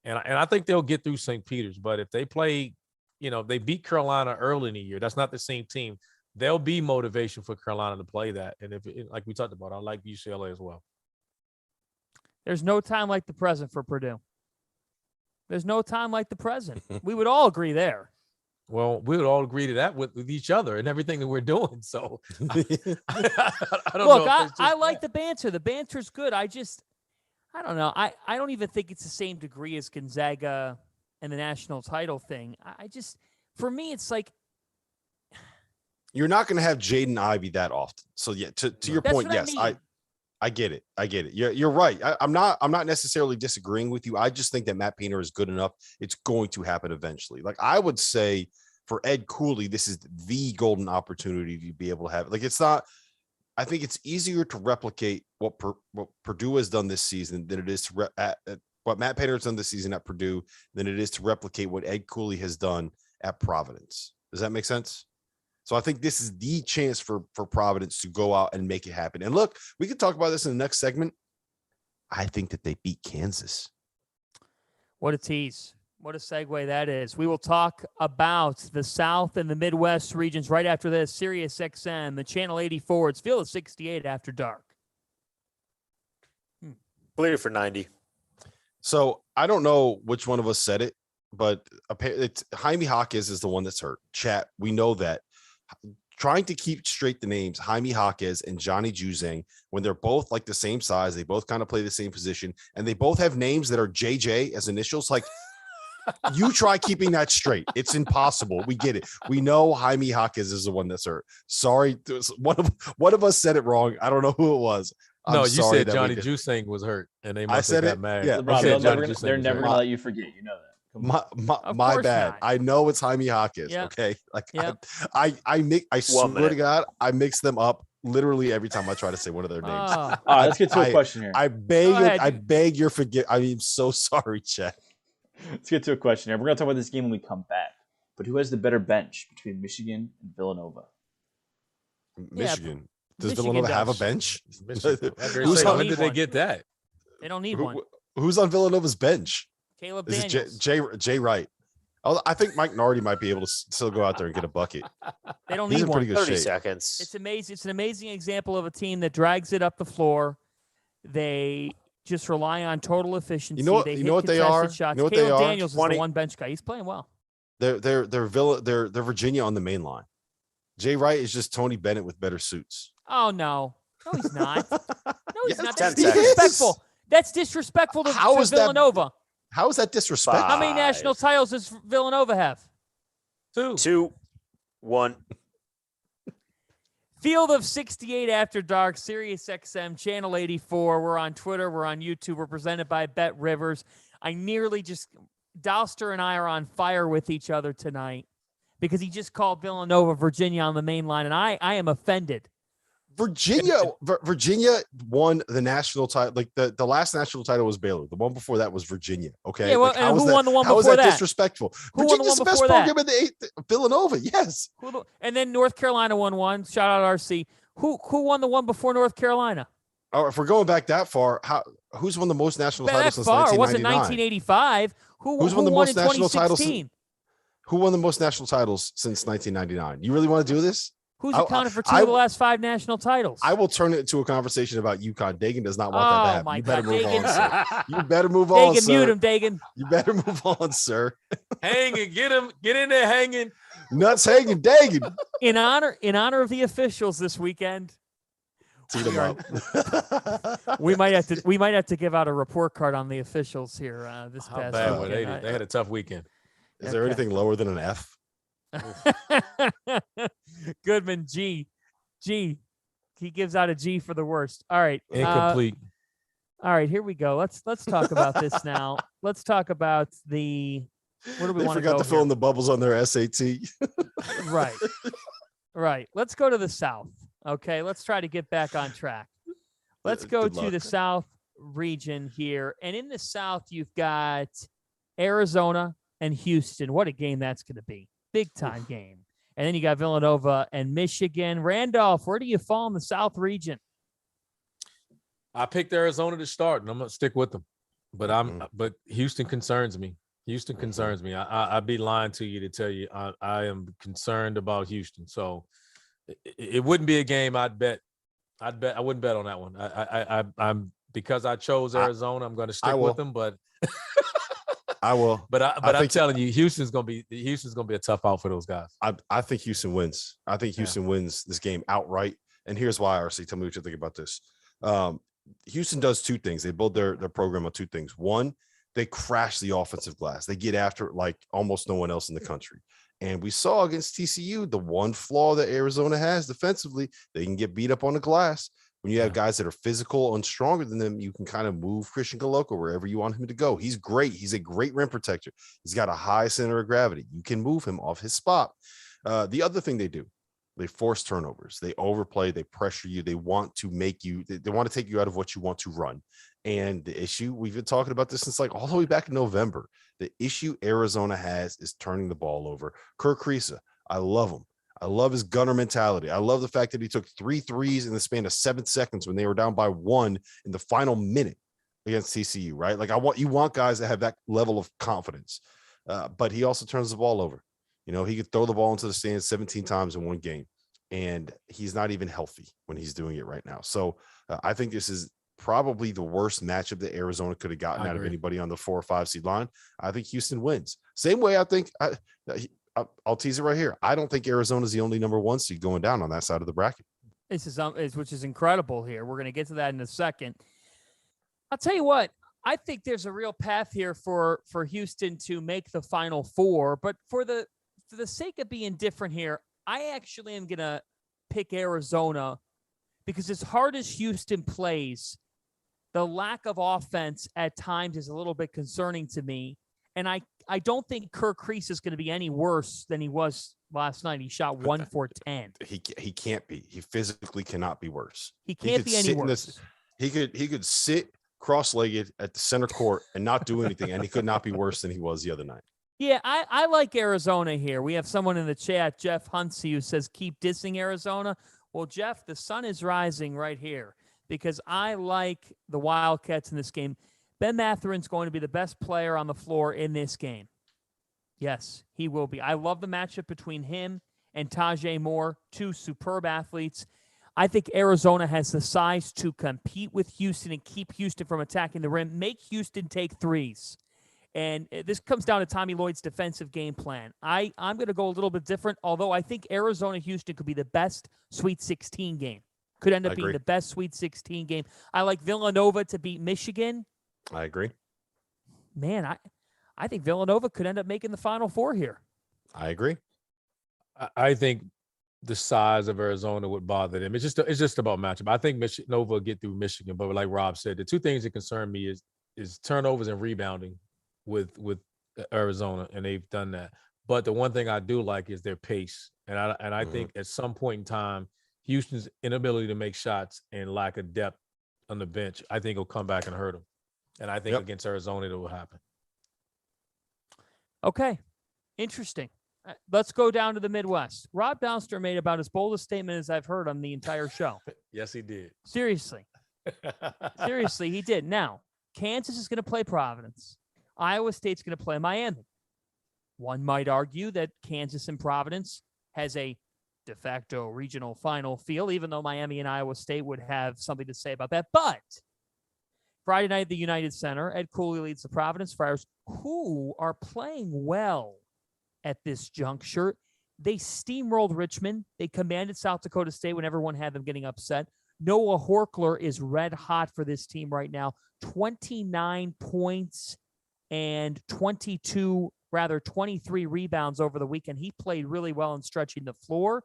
and I think they'll get through St. Peter's. But if they play, they beat Carolina early in the year. That's not the same team. There'll be motivation for Carolina to play that, and like we talked about, I like UCLA as well. There's no time like the present for Purdue. There's no time like the present. We would all agree there. Well, we would all agree to that with each other and everything that we're doing. So I don't know. Look, I like the banter. The banter's good. I don't know. I don't even think it's the same degree as Gonzaga and the national title thing. For me, it's like you're not going to have Jaden Ivey that often. So yeah, to your point, yes, I get it. You're right. I'm not necessarily disagreeing with you. I just think that Matt Painter is good enough. It's going to happen eventually. Like I would say for Ed Cooley, this is the golden opportunity to be able to have it. Like it's not. I think it's easier to replicate what Purdue has done this season than it is to what Matt Painter has done this season at Purdue than it is to replicate what Ed Cooley has done at Providence. Does that make sense? So I think this is the chance for Providence to go out and make it happen. And look, we could talk about this in the next segment. I think that they beat Kansas. What a tease. What a segue that is. We will talk about the South and the Midwest regions right after this. Sirius XM, the Channel 84. It's Field of 68 after dark. Clear for 90. So I don't know which one of us said it, but it's Jaime Jaquez is the one that's hurt. Chat, we know that. Trying to keep straight the names, Jaime Jaquez and Johnny Juzang, when they're both like the same size, they both kind of play the same position, and they both have names that are JJ as initials. Like, you try keeping that straight. It's impossible. We get it. We know Jaime Jaquez is the one that's hurt. Sorry, one of us said it wrong. I don't know who it was. No, you said Johnny Juzang was hurt, and they must have got mad. Yeah, they're never gonna let you forget. You know that. My bad. Not. I know it's Jaime Jaquez. Yep. Okay, like yep. I swear to God, I mix them up literally every time I try to say one of their names. All right, let's get to a question here. I beg your forgive. I mean, so sorry, Chad. Let's get to a question here. We're gonna talk about this game when we come back. But who has the better bench between Michigan and Villanova? Michigan. Does Villanova have a bench? When did they get that? They don't need one. Who's on Villanova's bench? Caleb Is Daniels. it Jay Wright? I think Mike Nardi might be able to still go out there and get a bucket. They don't need one. 30 seconds. It's amazing. It's an amazing example of a team that drags it up the floor. They just rely on total efficiency. You know what they are? Shots. You know what Caleb they are? Daniels is the one bench guy. He's playing well. They're Virginia on the main line. Jay Wright is just Tony Bennett with better suits. Oh no, he's not. No, he's not. That's 10 disrespectful. That's disrespectful to Villanova. How is that disrespectful? How many national titles does Villanova have? 2. 1. Field of 68 after dark, Sirius XM, Channel 84. We're on Twitter. We're on YouTube. We're presented by Bet Rivers. Dauster and I are on fire with each other tonight because he just called Villanova Virginia on the main line, and I am offended. Virginia won the national title. Like the last national title was Baylor. The one before that was Virginia. Okay. Yeah, well, like, and who won the one before that? How is that disrespectful? Who Virginia's the best program in the 8th. Villanova, yes. And then North Carolina won one. Shout out RC. Who won the one before North Carolina? Oh, if we're going back that far, who's won the most national titles since 1999? It wasn't 1985. Who's won the most national titles? Who won the most national titles since 1999? You really want to do this? Who's accounted for 2 of the last 5 national titles? I will turn it into a conversation about UConn. Dagan does not want that to happen. You better move on, sir. You better move on, sir. Mute him, Dagan. You better move on, sir. Hanging, get him, get in there hanging. Nuts hanging, Dagan. In honor of the officials this weekend. Teed them up. we might have to give out a report card on the officials here this past weekend. They had a tough weekend. Is there anything lower than an F? Goodman G. He gives out a G for the worst. All right. Incomplete. All right, here we go. Let's talk about this now. Let's talk about what do we want to go? They forgot to fill in the bubbles on their SAT. Right. Let's go to the South. Okay, let's try to get back on track. Let's go to the South region here. And in the South, you've got Arizona and Houston. What a game that's going to be. Big time game. And then you got Villanova and Michigan. Randolph, where do you fall in the South region? I picked Arizona to start, and I'm going to stick with them. But Houston concerns me. Houston concerns me. I'd be lying to you to tell you I am concerned about Houston. So it wouldn't be a game I wouldn't bet on that one. I'm because I chose Arizona, I'm going to stick with them, but I will. But I'm telling you, Houston's gonna be a tough out for those guys. I think Houston wins. I think Houston wins this game outright. And here's why, RC. Tell me what you think about this. Houston does 2 things. They build their program on 2 things. One, they crash the offensive glass. They get after it like almost no one else in the country. And we saw against TCU, the one flaw that Arizona has defensively, they can get beat up on the glass. When you have guys that are physical and stronger than them, you can kind of move Christian Coloco wherever you want him to go. He's great. He's a great rim protector. He's got a high center of gravity. You can move him off his spot. The other thing they do, they force turnovers. They overplay. They pressure you. They want to make you, they want to take you out of what you want to run. And the issue, we've been talking about this since like all the way back in November. The issue Arizona has is turning the ball over. Kirk Kriisa, I love him. I love his gunner mentality. I love the fact that he took 3 threes in the span of 7 seconds when they were down by 1 in the final minute against TCU, right? Like you want guys that have that level of confidence. But he also turns the ball over. You know, he could throw the ball into the stands 17 times in one game, and he's not even healthy when he's doing it right now. So I think this is probably the worst matchup that Arizona could have gotten out of anybody on the 4 or 5 seed line. I think Houston wins. Same way I think I'll tease it right here. I don't think Arizona is the only number 1 seed going down on that side of the bracket. This is which is incredible here. We're going to get to that in a second. I'll tell you what, I think there's a real path here for Houston to make the Final Four, but for the sake of being different here, I actually am going to pick Arizona because as hard as Houston plays, the lack of offense at times is a little bit concerning to me. And I don't think Kirk Kriisa is going to be any worse than he was last night. He shot 1 for 10. He can't be. He physically cannot be worse. He can't be any worse. He could sit cross-legged at the center court and not do anything, and he could not be worse than he was the other night. Yeah, I like Arizona here. We have someone in the chat, Jeff Hunsey, who says, keep dissing Arizona. Well, Jeff, the sun is rising right here because I like the Wildcats in this game. Ben Matherin's going to be the best player on the floor in this game. Yes, he will be. I love the matchup between him and Tajay Moore, 2 superb athletes. I think Arizona has the size to compete with Houston and keep Houston from attacking the rim, make Houston take threes. And this comes down to Tommy Lloyd's defensive game plan. I'm going to go a little bit different, although I think Arizona-Houston could be the best Sweet 16 game. Could end up being the best Sweet 16 game. I like Villanova to beat Michigan. I agree. Man, I think Villanova could end up making the Final Four here. I agree. I think the size of Arizona would bother them. It's just about matchup. I think Nova will get through Michigan, but like Rob said, the 2 things that concern me is turnovers and rebounding with Arizona, and they've done that. But the one thing I do like is their pace, and I think at some point in time, Houston's inability to make shots and lack of depth on the bench, I think will come back and hurt them. And I think against Arizona, it will happen. Okay, interesting. Let's go down to the Midwest. Rob Dauster made about as bold a statement as I've heard on the entire show. Yes, he did. Seriously. Seriously, he did. Now, Kansas is going to play Providence. Iowa State's going to play Miami. One might argue that Kansas and Providence has a de facto regional final feel, even though Miami and Iowa State would have something to say about that. But Friday night at the United Center, Ed Cooley leads the Providence Friars, who are playing well at this juncture. They steamrolled Richmond. They commanded South Dakota State when everyone had them getting upset. Noah Horkler is red hot for this team right now. 29 points and 23 rebounds over the weekend. He played really well in stretching the floor.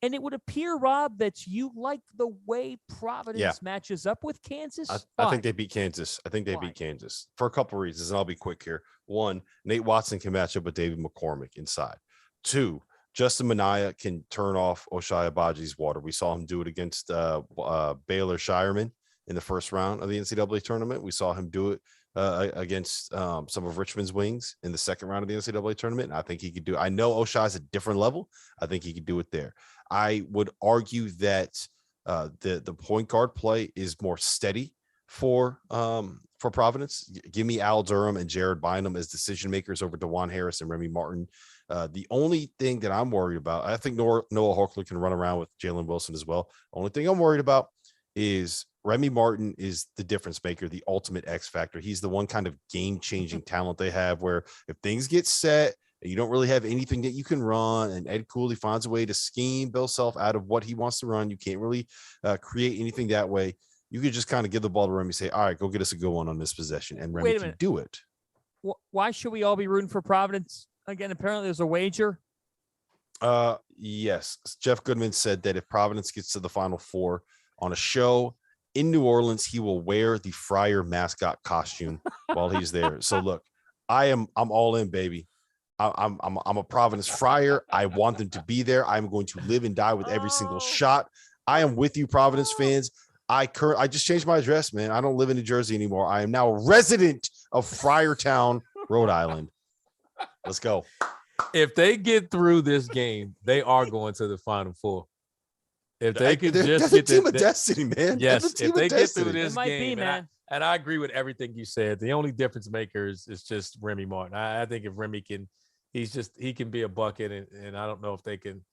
And it would appear, Rob, that you like the way Providence matches up with Kansas. I think they beat Kansas. I think they beat Kansas for a couple of reasons, and I'll be quick here. 1, Nate Watson can match up with David McCormick inside. 2, Justin Minaya can turn off Oshai Abaji's water. We saw him do it against Baylor Shireman in the first round of the NCAA tournament. We saw him do it against some of Richmond's wings in the second round of the NCAA tournament. And I think he could do it. I know Oshai's a different level. I think he could do it there. I would argue that the point guard play is more steady for Providence. Give me Al Durham and Jared Bynum as decision makers over DeJuan Harris and Remy Martin. The only thing that I'm worried about, I think Noah Horkler can run around with Jalen Wilson as well. The only thing I'm worried about is Remy Martin is the difference maker, the ultimate X factor. He's the one kind of game-changing talent they have where if things get set and you don't really have anything that you can run, and Ed Cooley finds a way to scheme Bill Self out of what he wants to run, you can't really create anything that way. You could just kind of give the ball to Remy, say, all right, go get us a good one on this possession, and Remy can do it. Why should we all be rooting for Providence? Again, apparently there's a wager. Yes. Jeff Goodman said that if Providence gets to the Final Four, on a show in New Orleans. He will wear the Friar mascot costume while he's there. So look, I'm all in, baby. I'm a Providence Friar. I want them to be there. I'm going to live and die with every single shot. I am with you, Providence fans. I just changed my address, man. I don't live in New Jersey anymore. I am now a resident of Friartown, Rhode Island. Let's go. If they get through this game, they are going to the Final Four. If they can just get the team of destiny, man. Yes, if they get through this it might game, be, man. And I agree with everything you said. The only difference maker is just Remy Martin. I think if Remy can, he can be a bucket, and I don't know if they can.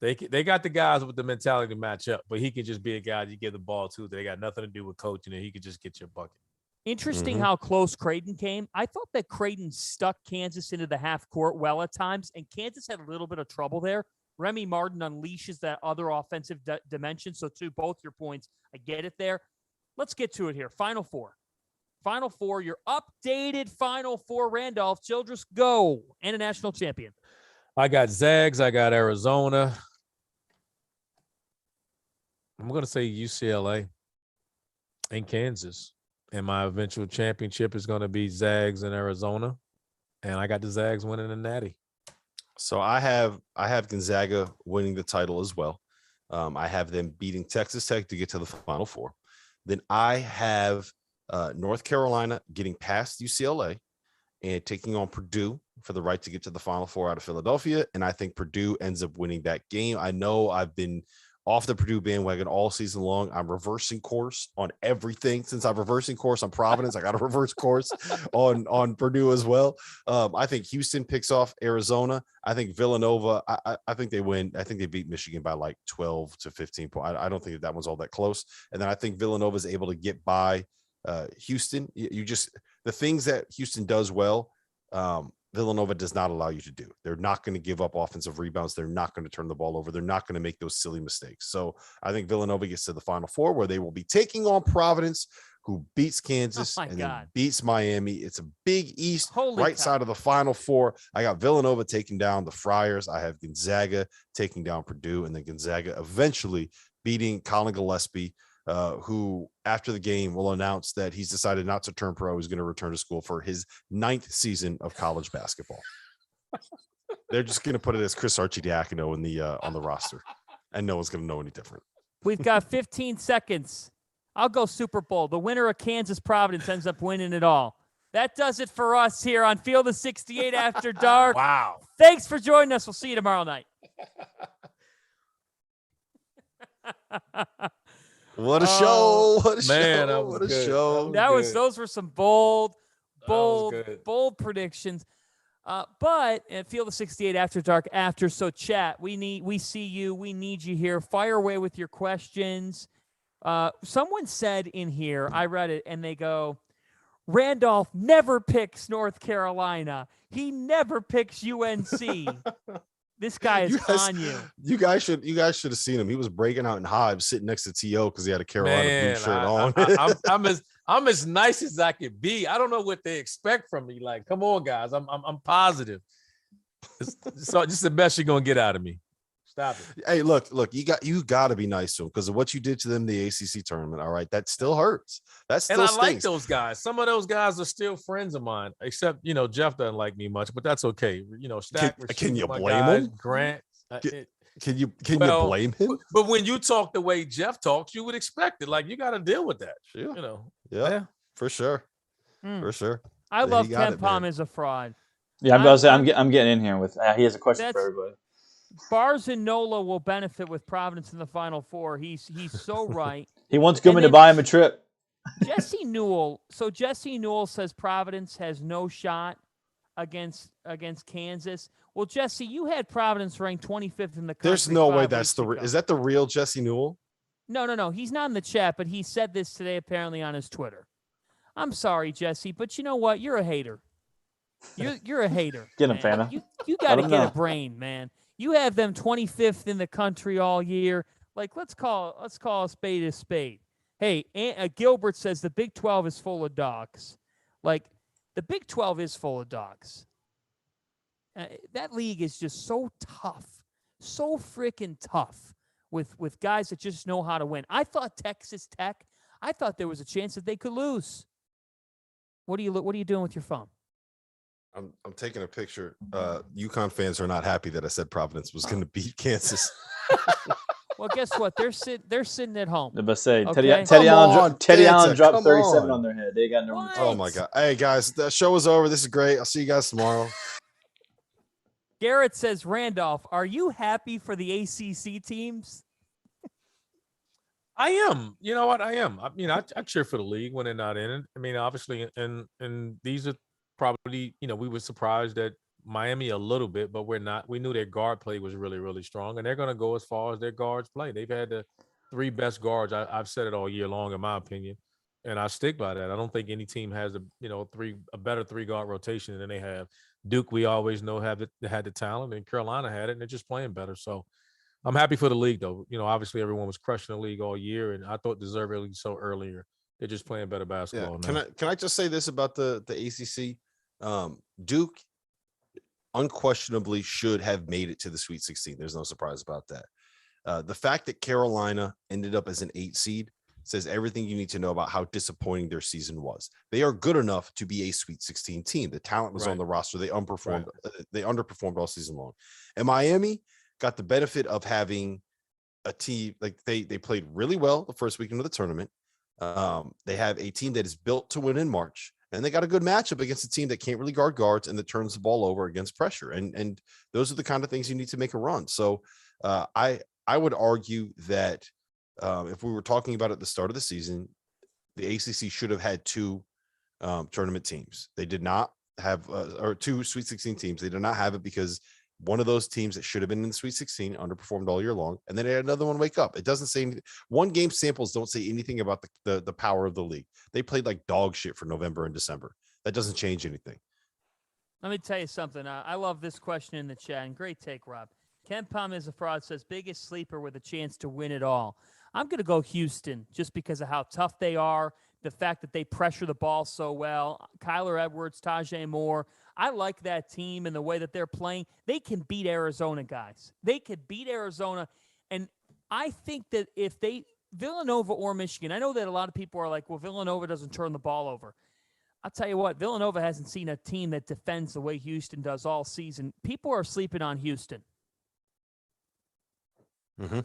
They got the guys with the mentality to match up, but he can just be a guy you give the ball to. They got nothing to do with coaching, and he could just get your bucket. Interesting how close Creighton came. I thought that Creighton stuck Kansas into the half court well at times, and Kansas had a little bit of trouble there. Remy Martin unleashes that other offensive dimension. So to both your points, I get it there. Let's get to it here. Final Four. Final Four, your updated Final Four. Randolph Childress, go. And a national champion. I got Zags. I got Arizona. I'm going to say UCLA and Kansas. And my eventual championship is going to be Zags in Arizona. And I got the Zags winning the Natty. So I have Gonzaga winning the title as well. I have them beating Texas Tech to get to the Final Four. Then I have North Carolina getting past UCLA and taking on Purdue for the right to get to the Final Four out of Philadelphia. And I think Purdue ends up winning that game. I know I've been off the Purdue bandwagon all season long. I'm reversing course on everything. Since I'm reversing course on Providence, I got to reverse course on Purdue as well. I think Houston picks off Arizona. I think Villanova, I think they win. I think they beat Michigan by like 12 to 15 points. I don't think that one's all that close. And then I think Villanova is able to get by Houston. The things that Houston does well, Villanova does not allow you to do. They're not going to give up offensive rebounds. They're not going to turn the ball over. They're not going to make those silly mistakes. So I think Villanova gets to the Final Four, where they will be taking on Providence, who beats Kansas then beats Miami. It's a Big East side of the Final Four. I got Villanova taking down the Friars. I have Gonzaga taking down Purdue, and then Gonzaga eventually beating Colin Gillespie, who after the game will announce that he's decided not to turn pro. He's going to return to school for his 9th season of college basketball. They're just going to put it as Chris Archidiakono in the on the roster, and no one's going to know any different. We've got 15 seconds. I'll go Super Bowl. The winner of Kansas Providence ends up winning it all. That does it for us here on Field of 68 After Dark. Wow. Thanks for joining us. We'll see you tomorrow night. What a show. What a man, show. What a good. show. Those were some bold predictions. But at Field of 68 After Dark so chat, we see you. We need you here. Fire away with your questions. Someone said in here, I read it, and they go, Randolph never picks North Carolina. He never picks UNC. This guy is on you. You guys should have seen him. He was breaking out in hives sitting next to T.O. because he had a Carolina blue shirt on. I'm as nice as I could be. I don't know what they expect from me. Like, come on, guys. I'm positive. So just the best you're gonna get out of me. Stop it. Hey, look, you got to be nice to him because of what you did to them in the ACC tournament. All right, that still hurts. That still stings. Like those guys. Some of those guys are still friends of mine. Except Jeff doesn't like me much, but that's okay. Stack. Can you blame him? Grant. Can you blame him? But when you talk the way Jeff talks, you would expect it. Like, you got to deal with that. Sure. Yeah, for sure. For sure. I love Ken Palm as a fraud. Yeah, I'm getting in here with. He has a question for everybody. Bars and Nola will benefit with Providence in the Final Four. He's so right. He wants Goodman to buy him a trip. Jesse Newell. So Jesse Newell says Providence has no shot against Kansas. Well, Jesse, you had Providence ranked 25th in the country. There's no way that's is that the real Jesse Newell? No. He's not in the chat, but he said this today apparently on his Twitter. I'm sorry, Jesse, but you know what? You're a hater. You're a hater. Get him, Fanta. You got to get a brain, man. You have them 25th in the country all year. Like, let's call a spade a spade. Hey, Gilbert says the Big 12 is full of dogs. Like, the Big 12 is full of dogs. That league is just so tough, so freaking tough. with guys that just know how to win. I thought Texas Tech, I thought there was a chance that they could lose. What are you doing with your phone? I'm taking a picture. UConn fans are not happy that I said Providence was going to beat Kansas. Well, guess what? They're sitting at home. I must say, Okay. Teddy Allen Fanta, dropped 37 on their head. They got no room. Oh my God! Hey guys, the show is over. This is great. I'll see you guys tomorrow. Garrett says, Randolph, are you happy for the ACC teams? I am. You know what? I am. I cheer for the league when they're not in it. I mean, obviously, and these are probably, we were surprised at Miami a little bit, but we're not. We knew their guard play was really, really strong, and they're going to go as far as their guards play. They've had the 3 best guards. I've said it all year long, in my opinion, and I stick by that. I don't think any team has a better 3-guard rotation than they have. Duke, we always know had the talent, and Carolina had it, and they're just playing better. So I'm happy for the league, though. Obviously everyone was crushing the league all year, and I thought deservedly so earlier. They're just playing better basketball now. Can I just say this about the ACC? Duke unquestionably should have made it to the Sweet 16. There's no surprise about that. The fact that Carolina ended up as an 8 seed says everything you need to know about how disappointing their season was. They are good enough to be a Sweet 16 team. The talent was on the roster. They underperformed. They underperformed all season long. And Miami got the benefit of having a team like they played really well the first weekend of the tournament. They have a team that is built to win in March, and they got a good matchup against a team that can't really guard guards and that turns the ball over against pressure. And those are the kind of things you need to make a run. So I would argue that if we were talking about at the start of the season, the ACC should have had 2 tournament teams. They did not have or 2 Sweet 16 teams. They did not have it because one of those teams that should have been in the Sweet 16 underperformed all year long, and then they had another one wake up. It doesn't say anything. One game samples don't say anything about the power of the league. They played like dog shit for November and December. That doesn't change anything. Let me tell you something. I love this question in the chat, and great take, Rob. Ken Palm is a fraud says biggest sleeper with a chance to win it all. I'm going to go Houston just because of how tough they are, the fact that they pressure the ball so well. Kyler Edwards, Tajay Moore. I like that team and the way that they're playing. They can beat Arizona, guys. They could beat Arizona. And I think that if Villanova or Michigan, I know that a lot of people are like, well, Villanova doesn't turn the ball over. I'll tell you what, Villanova hasn't seen a team that defends the way Houston does all season. People are sleeping on Houston. Mm-hmm.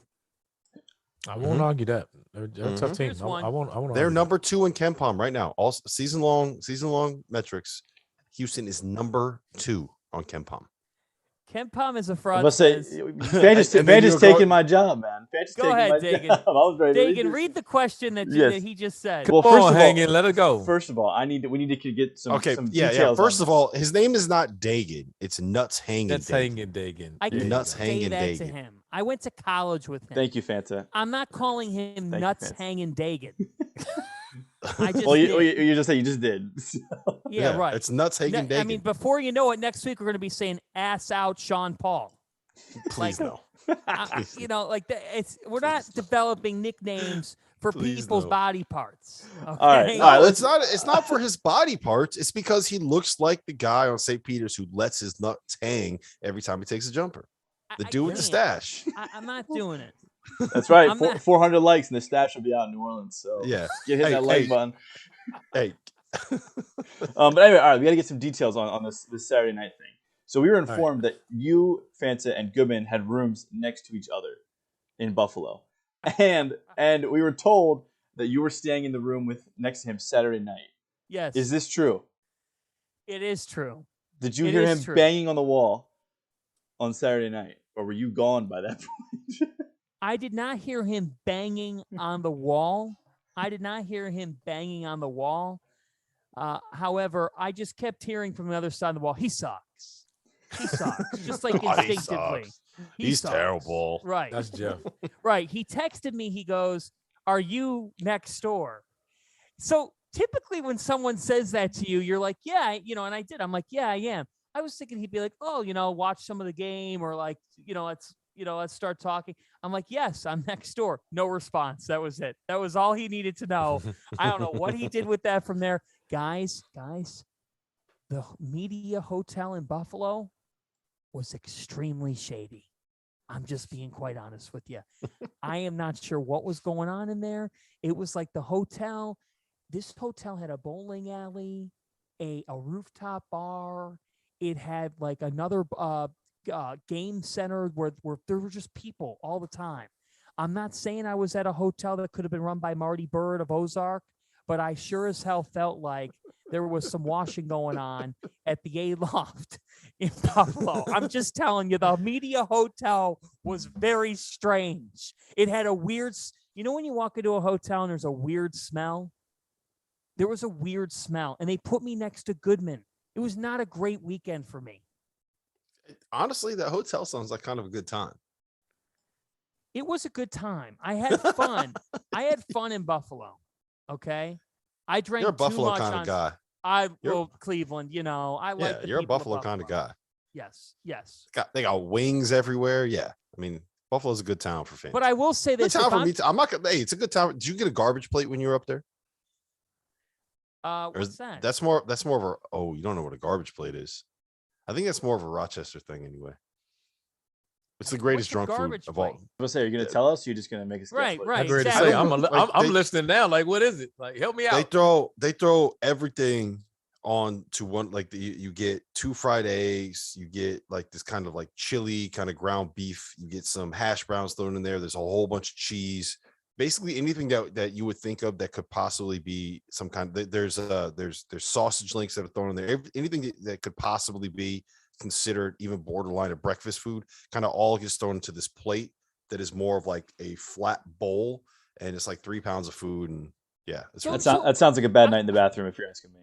I won't argue that. They're a tough team. I won't. They're number 2 in KenPom right now. All season long metrics. Houston is number 2 on KenPom. KenPom is a fraud. I must say, Vanta's taking my job, man. Go ahead, Dagan. I was ready. Dagan, read the question that he just said. Well, first of all, hang in, let it go. First of all, we need to get some. Some details. Yeah. First of all, his name is not Dagan. It's Nuts Hanging. Nuts Hanging Dagan. I can Nuts say Hanging that Dagan. to him. I went to college with him. Thank you, Fanta. I'm not calling him Nuts Hanging Dagan. You just did. Yeah, right. It's Nuts Hanging Dagan. I mean, before you know it, next week we're going to be saying ass out Sean Paul. Please no. We're not developing nicknames for people's body parts. Okay? All right. It's not for his body parts. It's because he looks like the guy on St. Peter's who lets his nuts hang every time he takes a jumper. The dude with the stash. I'm not doing it. That's right. 400 likes and the stash will be out in New Orleans. So yeah, hit that like button. Hey. But anyway, all right, we got to get some details on this Saturday night thing. So we were informed that you, Fanta, and Goodman had rooms next to each other in Buffalo, and we were told that you were staying in the room next to him Saturday night. Yes. Is this true? It is true. Did you hear him banging on the wall on Saturday night, or were you gone by that point? I did not hear him banging on the wall. However, I just kept hearing from the other side of the wall, he sucks. He sucks. Just like instinctively. He's terrible. Right. That's Jeff. Right. He texted me, he goes, are you next door? So typically when someone says that to you, you're like, yeah, and I did. I'm like, yeah, I am. I was thinking he'd be like, oh, watch some of the game or like, let's start talking. I'm like, yes, I'm next door. No response. That was it. That was all he needed to know. I don't know what he did with that from there. Guys, the media hotel in Buffalo was extremely shady. I'm just being quite honest with you. I am not sure what was going on in there. It was like the hotel. This hotel had a bowling alley, a rooftop bar. It had like another game center where there were just people all the time. I'm not saying I was at a hotel that could have been run by Marty Bird of Ozark, but I sure as hell felt like there was some washing going on at the A Loft in Buffalo. I'm just telling you, the Media Hotel was very strange. It had a weird, when you walk into a hotel and there's a weird smell? There was a weird smell, and they put me next to Goodman. It was not a great weekend for me. Honestly, that hotel sounds like kind of a good time. It was a good time. I had fun. I had fun in Buffalo. Okay. I drank. You're a Buffalo too much kind of guy. Cleveland, I like the you're a people of Buffalo kind of guy. Yes. Yes. They got wings everywhere. Yeah. I mean, Buffalo's a good town for fans. But I will say this. Good town for me. I'm not gonna, hey, it's a good town. Did you get a garbage plate when you were up there? What's that? That's more of you don't know what a garbage plate is. I think that's more of a Rochester thing anyway. It's the greatest drunk food of all. Let's say, you're gonna tell us. You're just gonna make us guess. Right. I'm ready to say. I'm listening now. Like, what is it? Like, help me out. They throw everything on to one. Like you get 2 fried eggs. You get like this kind of like chili kind of ground beef. You get some hash browns thrown in there. There's a whole bunch of cheese. Basically anything that you would think of that could possibly be some kind of, there's sausage links that are thrown in there. Anything that could possibly be considered even borderline a breakfast food kind of all gets thrown into this plate that is more of like a flat bowl, and it's like 3 pounds of food. And yeah, that sounds like a bad night in the bathroom if you're asking me.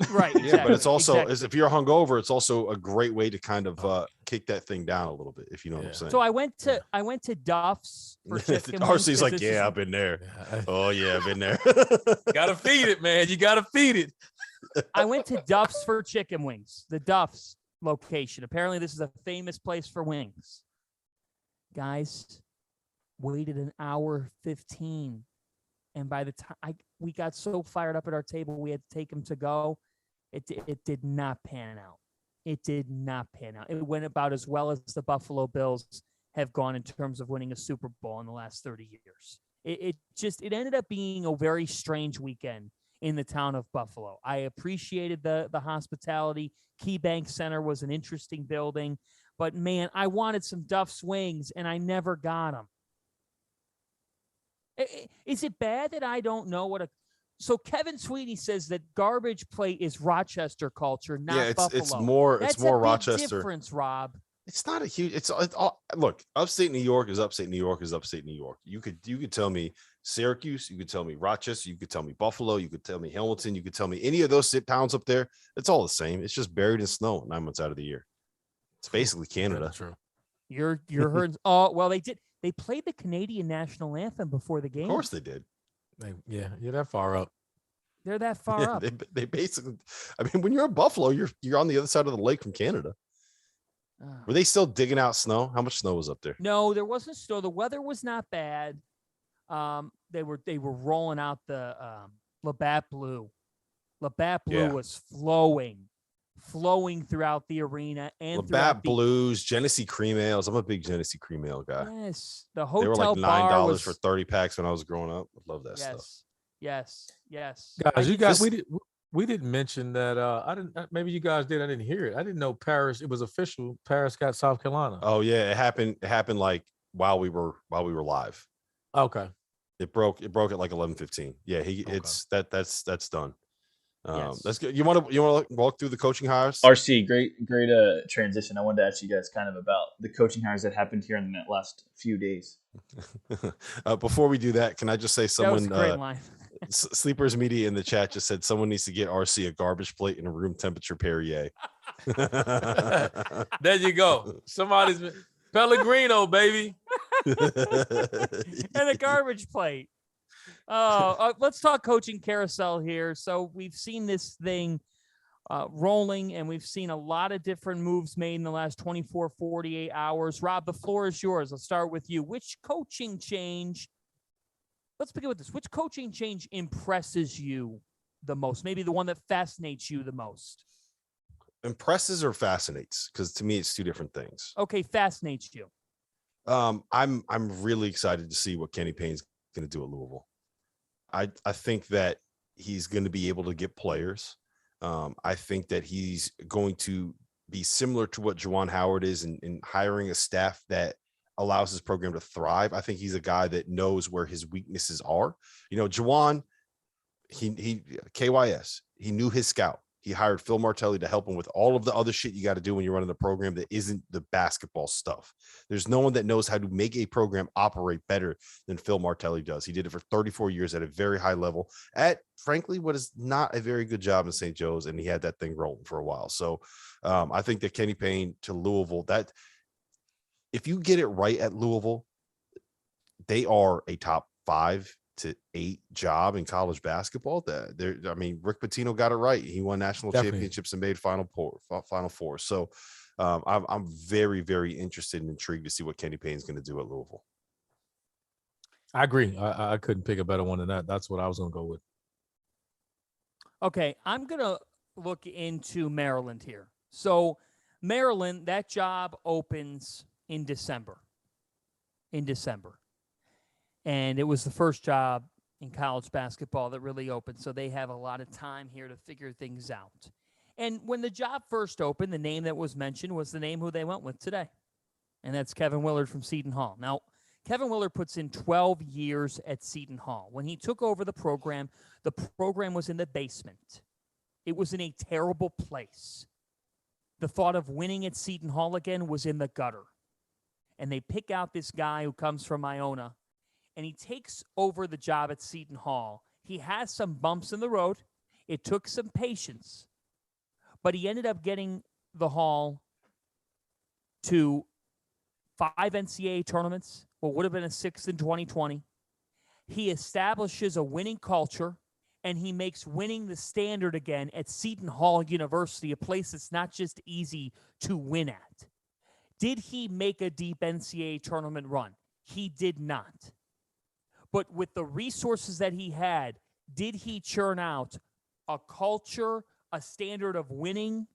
Right. Exactly. Yeah, but it's also if you're hungover, it's also a great way to kind of kick that thing down a little bit, if you know what I'm saying. So I went to Duff's for chicken wings. RC's like, I've been there. Oh yeah, I've been there. Gotta feed it, man. You gotta feed it. I went to Duff's for chicken wings. The Duff's location. Apparently, this is a famous place for wings. Guys, waited an hour 15, and by the time we got so fired up at our table, we had to take them to go. It did not pan out. It did not pan out. It went about as well as the Buffalo Bills have gone in terms of winning a Super Bowl in the last 30 years. It ended up being a very strange weekend in the town of Buffalo. I appreciated the hospitality. KeyBank Center was an interesting building, but man, I wanted some Duff's wings and I never got them. Is it bad that I don't know what so Kevin Sweeney says that garbage plate is Rochester culture, not Buffalo. It's more Rochester. Difference, Rob. It's not a huge. It's all. Look, upstate New York is upstate New York is upstate New York. You could tell me Syracuse. You could tell me Rochester. You could tell me Buffalo. You could tell me Hamilton. You could tell me any of those towns up there. It's all the same. It's just buried in snow 9 months out of the year. It's basically Canada. That's true. You're heard. Oh well, they did. They played the Canadian national anthem before the game. Of course they did. You're that far up. They're that far up. They basically. I mean, when you're in Buffalo, you're on the other side of the lake from Canada. Were they still digging out snow? How much snow was up there? No, there wasn't snow. The weather was not bad. They were rolling out the Labatt Blue. Labatt Blue was flowing throughout the arena and Labatt Blues, Genesee Cream Ales. I'm a big Genesee Cream Ale guy. Yes, the hotel they were like $9 for 30 packs when I was growing up. I love that stuff. Yes. Guys, we didn't mention that. I didn't. Maybe you guys did. I didn't hear it. I didn't know Paris. It was official. Paris got South Carolina. Oh yeah, it happened. It happened like while we were live. Okay. It broke at like 11:15. Yeah, that's done. Yes. That's good. You want to walk through the coaching hires? RC, great transition. I wanted to ask you guys kind of about the coaching hires that happened here in the last few days. Before we do that, can I just say someone? That was a great line. Sleepers Media in the chat just said someone needs to get RC a garbage plate and a room temperature Perrier. There you go. Somebody's Pellegrino, baby. And a garbage plate. Let's talk coaching carousel here. So we've seen this thing rolling, and we've seen a lot of different moves made in the last 24, 48 hours. Rob, the floor is yours. Let's start with you. Which coaching change? Let's begin with this. Which coaching change impresses you the most? Maybe the one that fascinates you the most. Impresses or fascinates? Because to me, it's two different things. Okay, fascinates you. I'm really excited to see what Kenny Payne's going to do at Louisville. I think that he's going to be able to get players. I think that he's going to be similar to what Juwan Howard is in hiring a staff that allows his program to thrive. I think he's a guy that knows where his weaknesses are. You know, Juwan, he KYS, he knew his scout. He hired Phil Martelli to help him with all of the other shit you got to do when you're running a program that isn't the basketball stuff. There's no one that knows how to make a program operate better than Phil Martelli does. He did it for 34 years at a very high level at, frankly, what is not a very good job in St. Joe's, and he had that thing rolling for a while. So I think that Kenny Payne to Louisville, that if you get it right at Louisville, they are a top 5 to 8 job in college basketball. I mean, Rick Pitino got it right. He won national championships and made Final Four. So I'm very, very interested and intrigued to see what Kenny Payne's going to do at Louisville. I agree. I couldn't pick a better one than that. That's what I was going to go with. Okay, I'm going to look into Maryland here. So Maryland, that job opens in December. And it was the first job in college basketball that really opened, so they have a lot of time here to figure things out. And when the job first opened, the name that was mentioned was the name who they went with today, and that's Kevin Willard from Seton Hall. Now, Kevin Willard puts in 12 years at Seton Hall. When he took over the program was in the basement. It was in a terrible place. The thought of winning at Seton Hall again was in the gutter. And they pick out this guy who comes from Iona, and he takes over the job at Seton Hall. He has some bumps in the road. It took some patience, but he ended up getting the Hall to 5 NCAA tournaments, what would have been a 6th in 2020. He establishes a winning culture, and he makes winning the standard again at Seton Hall University, a place that's not just easy to win at. Did he make a deep NCAA tournament run? He did not. But with the resources that he had, did he churn out a culture, a standard of winning,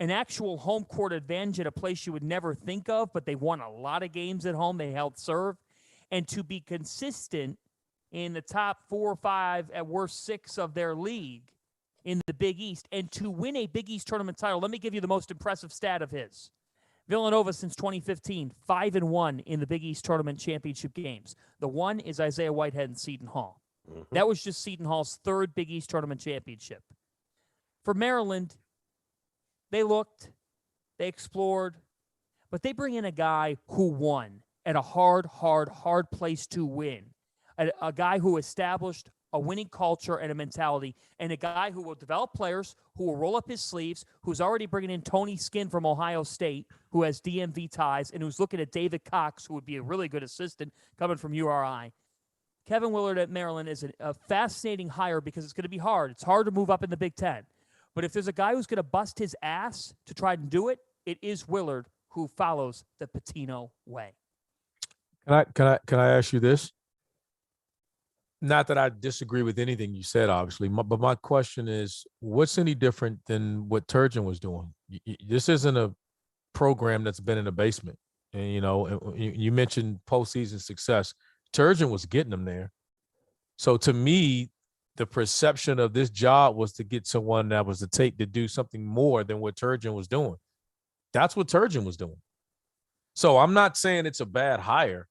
an actual home court advantage at a place you would never think of, but they won a lot of games at home. They held serve. And to be consistent in the top 4 or 5, at worst 6 of their league in the Big East, and to win a Big East tournament title, let me give you the most impressive stat of his. Villanova since 2015, 5-1 in the Big East Tournament championship games. The one is Isaiah Whitehead and Seton Hall. Mm-hmm. That was just Seton Hall's 3rd Big East Tournament championship. For Maryland, they looked, they explored, but they bring in a guy who won at a hard place to win. A guy who established a winning culture and a mentality, and a guy who will develop players, who will roll up his sleeves, who's already bringing in Tony Skinn from Ohio State, who has DMV ties, and who's looking at David Cox, who would be a really good assistant coming from URI. Kevin Willard at Maryland is a fascinating hire because it's going to be hard. It's hard to move up in the Big Ten. But if there's a guy who's going to bust his ass to try and do it, it is Willard, who follows the Pitino way. Can I ask you this? Not that I disagree with anything you said, obviously, but my question is, what's any different than what Turgeon was doing? This isn't a program that's been in the basement. And, you mentioned postseason success. Turgeon was getting them there. So to me, the perception of this job was to get someone that was to do something more than what Turgeon was doing. That's what Turgeon was doing. So I'm not saying it's a bad hire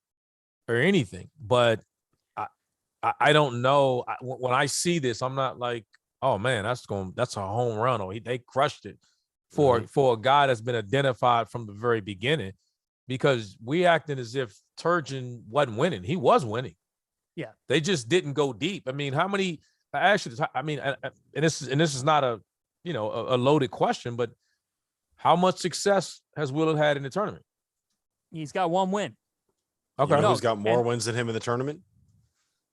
or anything, but I don't know. When I see this, I'm not like, oh man, that's a home run, or they crushed it for a guy that's been identified from the very beginning, because we acting as if Turgeon wasn't winning. He was winning. Yeah, they just didn't go deep. I mean, how many? I asked you this. I mean, and this is not a loaded question, but how much success has Willard had in the tournament? He's got 1 win. Okay, who's got more wins than him in the tournament?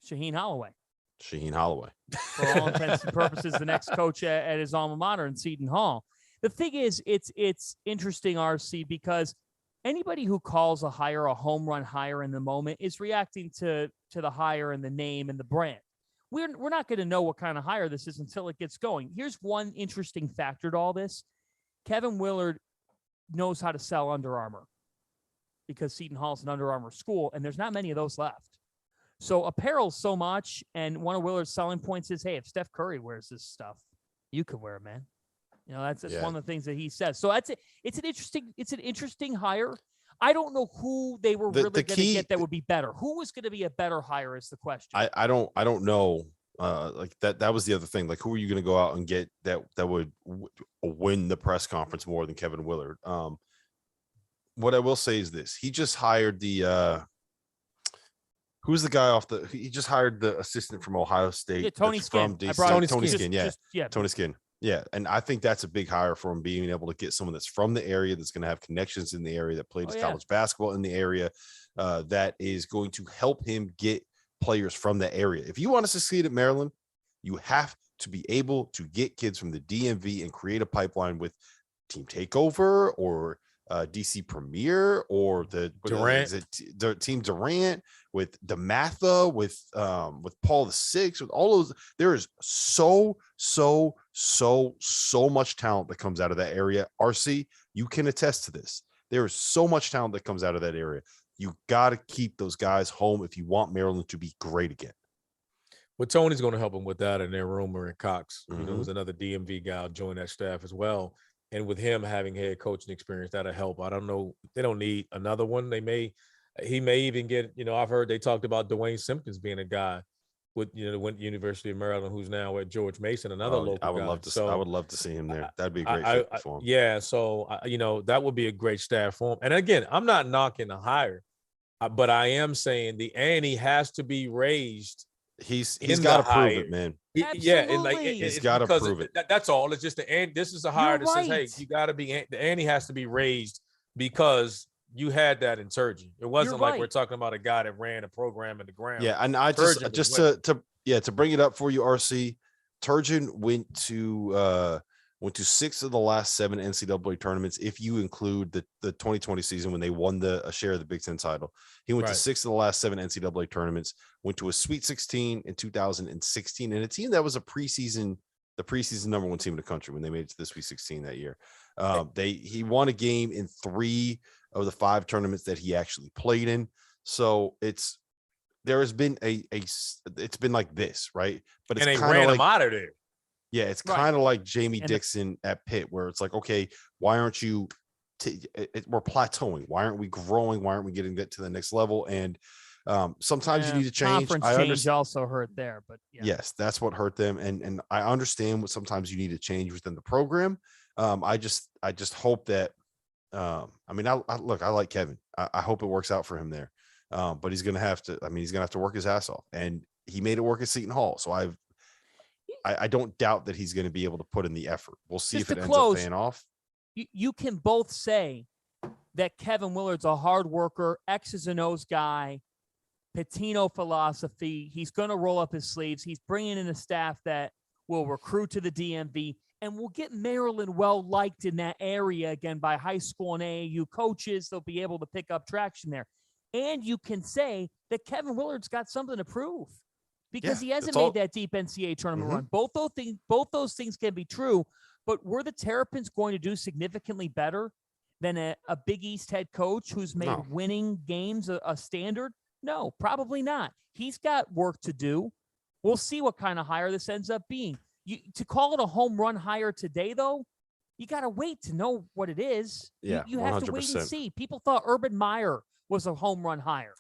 Shaheen Holloway. For all intents and purposes, the next coach at his alma mater in Seton Hall. The thing is, it's interesting, RC, because anybody who calls a hire a home run hire in the moment is reacting to the hire and the name and the brand. We're not going to know what kind of hire this is until it gets going. Here's one interesting factor to all this. Kevin Willard knows how to sell Under Armour. because Seton Hall's an Under Armour school, and there's not many of those left. So apparel's so much, and one of Willard's selling points is, hey, if Steph Curry wears this stuff, you could wear it, man. You know, that's one of the things that he says. So that's it. It's an interesting hire. I don't know who they were really going to get that would be better. Who was going to be a better hire is the question. I don't know. Like that was the other thing. Like, who are you going to go out and get that would win the press conference more than Kevin Willard? What I will say is this: he just hired the who's the guy he just hired the assistant from Ohio State. Yeah, Tony Skinn. Tony Skinn. Tony Skinn. Yeah. And I think that's a big hire for him, being able to get someone that's from the area, that's going to have connections in the area, that played college basketball in the area, that is going to help him get players from the area. If you want to succeed at Maryland, you have to be able to get kids from the DMV and create a pipeline with Team Takeover or DC Premier or the Team Durant, with DeMatha, with Paul VI, with all those. There is so much talent that comes out of that area. RC, you can attest to this. There is so much talent that comes out of that area. You got to keep those guys home if you want Maryland to be great again. Well, Tony's going to help him with that, and their rumor and Cox, you know, who's another DMV guy, will join that staff as well. And with him having head coaching experience, that'll help. I don't know. They don't need another one. He may even get, you know, I've heard they talked about Dwayne Simpkins being a guy with, you know, went to University of Maryland, who's now at George Mason, another local guy. I would love to see him there. That'd be a great fit for him. Yeah. So, you know, that would be a great staff for him. And again, I'm not knocking the hire, but I am saying the ante has to be raised. He's got to prove it, man. Yeah, and like he's got to prove it. That's all. It's just the ante. This is a hire that says, hey, you got to be, the ante has to be raised because you had that in Turgeon. It wasn't like we're talking about a guy that ran a program in the ground. Yeah, and I just to bring it up for you, RC, Turgeon went to 6 of the last 7 NCAA tournaments. If you include the 2020 season when they won a share of the Big Ten title, he went to 6 of the last 7 NCAA tournaments. Went to a Sweet 16 in 2016, and a team that was the preseason number 1 team in the country when they made it to the Sweet 16 that year. He won a game in 3 of the 5 tournaments that he actually played in. So there has been it's been like this, right? But it's kind of like him out of there. Yeah, it's kind of like Jamie Dixon at Pitt, where it's like, okay, why aren't you? We're plateauing. Why aren't we growing? Why aren't we getting to the next level? And sometimes you need to change. Conference change also hurt there, but yes, that's what hurt them. And I understand what sometimes you need to change within the program. I just hope that. I like Kevin. I hope it works out for him there. But he's gonna have to. He's gonna have to work his ass off, and he made it work at Seton Hall. So I don't doubt that he's going to be able to put in the effort. We'll see if it ends up paying off. You can both say that Kevin Willard's a hard worker, X's and O's guy, Pitino philosophy. He's going to roll up his sleeves. He's bringing in a staff that will recruit to the DMV and will get Maryland well-liked in that area again by high school and AAU coaches. They'll be able to pick up traction there. And you can say that Kevin Willard's got something to prove, because he hasn't made that deep NCAA tournament run. Both those things can be true, but were the Terrapins going to do significantly better than a Big East head coach who's made winning games a standard? No, probably not. He's got work to do. We'll see what kind of hire this ends up being. To call it a home run hire today, though, you got to wait to know what it is. Yeah, you have 100%. To wait and see. People thought Urban Meyer was a home run hire.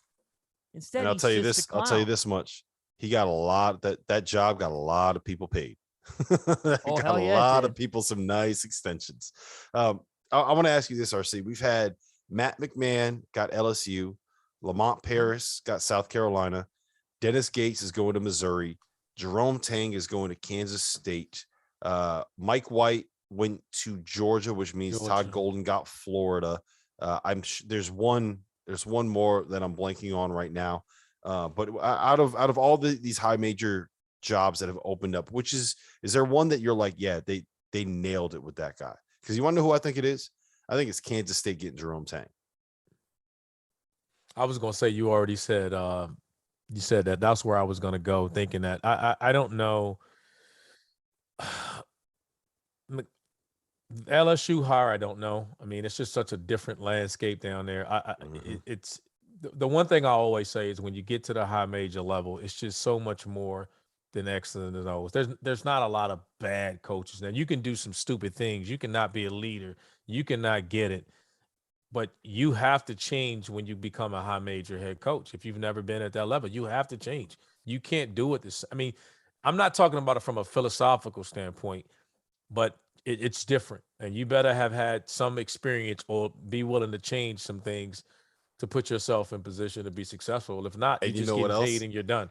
Instead, and I'll tell you this much. He got that job got a lot of people paid. Got a lot of people some nice extensions. I want to ask you this, RC. We've had Matt McMahon got LSU, Lamont Paris got South Carolina, Dennis Gates is going to Missouri, Jerome Tang is going to Kansas State, Mike White went to Georgia, which means Todd Golden got Florida. There's one more that I'm blanking on right now. But out of all these high major jobs that have opened up, is there one that you're like, yeah, they nailed it with that guy? Because you want to know who I think it is? I think it's Kansas State getting Jerome Tang. I was going to say, you already said, you said that. That's where I was going to go, thinking that. I don't know. LSU hire, I don't know. I mean, it's just such a different landscape down there. It's the one thing I always say is when you get to the high major level, it's just so much more than X's and O's. There's not a lot of bad coaches. Now you can do some stupid things. You cannot be a leader. You cannot get it. But you have to change when you become a high major head coach. If you've never been at that level, you have to change. You can't do it this. I mean, I'm not talking about it from a philosophical standpoint, but it's different. And you better have had some experience or be willing to change some things to put yourself in position to be successful. If not, you just get paid and you're done.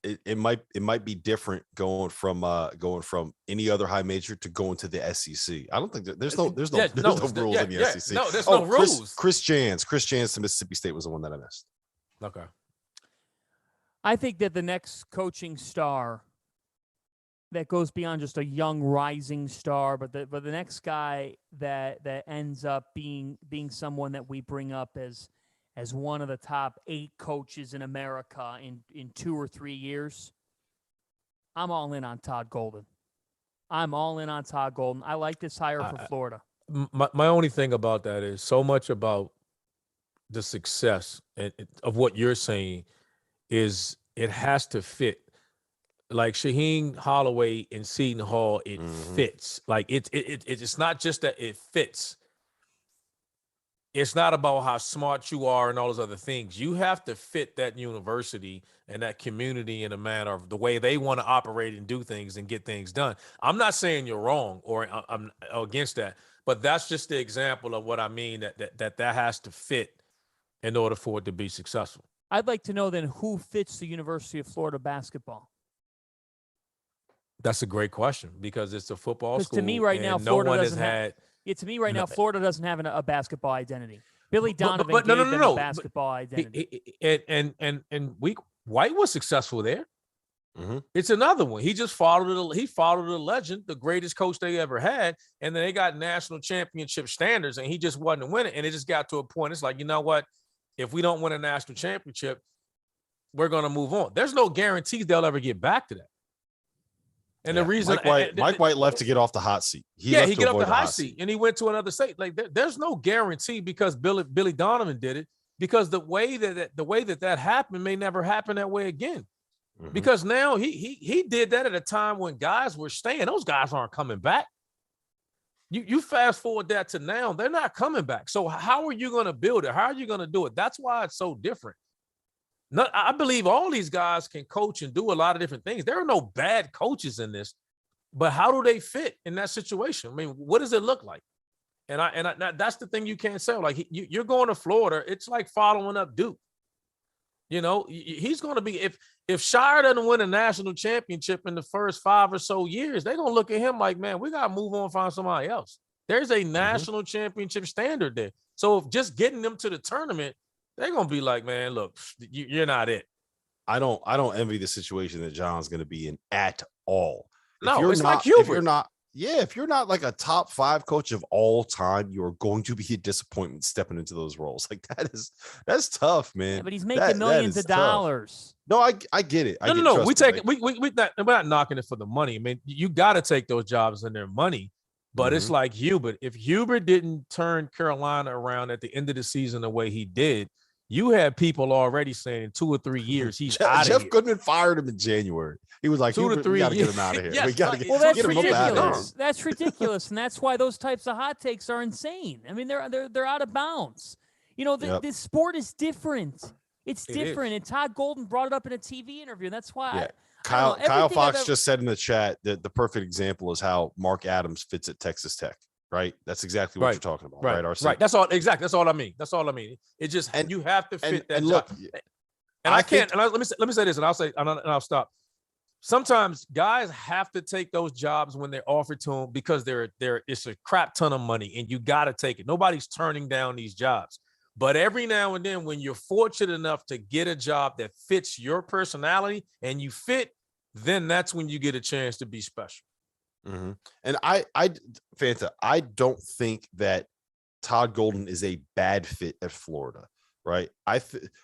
It might be different going from any other high major to going to the SEC. I don't think there's no rules in the SEC. No, there's no rules. Chris Jans to Mississippi State was the one that I missed. Okay. I think that the next coaching star that goes beyond just a young rising star, but the next guy that ends up being someone that we bring up as one of the top 8 coaches in America in 2 or 3 years, I'm all in on Todd Golden. I like this hire for Florida. My only thing about that is so much about the success of what you're saying is it has to fit. Like Shaheen Holloway and Seton Hall, it fits. Like it's not just that it fits. It's not about how smart you are and all those other things. You have to fit that university and that community in a manner of the way they want to operate and do things and get things done. I'm not saying you're wrong or I'm against that, but that's just the example of what I mean, that has to fit in order for it to be successful. I'd like to know then who fits the University of Florida basketball. That's a great question because it's a football school. To me right now, Florida doesn't have. To me right now, Florida doesn't have a basketball identity. Billy Donovan gave them a basketball identity. And White was successful there. It's another one. He just followed the legend, the greatest coach they ever had, and then they got national championship standards, and he just wasn't winning. And it just got to a point. It's like, you know what? If we don't win a national championship, we're going to move on. There's no guarantees they'll ever get back to that. And the reason Mike White left to get off the hot seat. He get off the hot seat and he went to another state. Like there's no guarantee because Billy Donovan did it, because the way that happened may never happen that way again. Because now he did that at a time when guys were staying. Those guys aren't coming back. You fast forward that to now, they're not coming back. So how are you going to build it? How are you going to do it? That's why it's so different. I believe all these guys can coach and do a lot of different things. There are no bad coaches in this, but how do they fit in that situation? I mean, what does it look like? And that's the thing you can't say. Like you're going to Florida, it's like following up Duke. You know, he's going to be if Shire doesn't win a national championship in the first 5 or so years, they're going to look at him like, man, we got to move on and find somebody else. There's a national championship standard there. So if just getting them to the tournament, they're going to be like, man, look, you're not it. I don't envy the situation that John's going to be in at all. No, it's like Hubert. If you're not like a top 5 coach of all time, you're going to be a disappointment stepping into those roles. Like that's tough, man. Yeah, but he's making millions of dollars. No, I get it. No. We're not knocking it for the money. I mean, you got to take those jobs and their money. But it's like Hubert. If Hubert didn't turn Carolina around at the end of the season the way he did, you had people already saying in 2 or 3 years he's out of here. Jeff Goodman fired him in January. He was like, 2 to 3 we got to years. get him out of here. Yes, we got to get that's him ridiculous. out of here. That's ridiculous, and that's why those types of hot takes are insane. I mean, they're out of bounds. You know, this sport is different. It's different, and Todd Golden brought it up in a TV interview. And that's why. Yeah. Kyle Fox just said in the chat that the perfect example is how Mark Adams fits at Texas Tech. Right, that's exactly what you're talking about, right? Right. That's all. Exactly. That's all I mean. It just you have to fit that. And look, and I can't. And let me say this, and I'll stop. Sometimes guys have to take those jobs when they're offered to them because it's a crap ton of money, and you got to take it. Nobody's turning down these jobs, but every now and then, when you're fortunate enough to get a job that fits your personality and you fit, then that's when you get a chance to be special. And Fanta, I don't think that Todd Golden is a bad fit at Florida, right?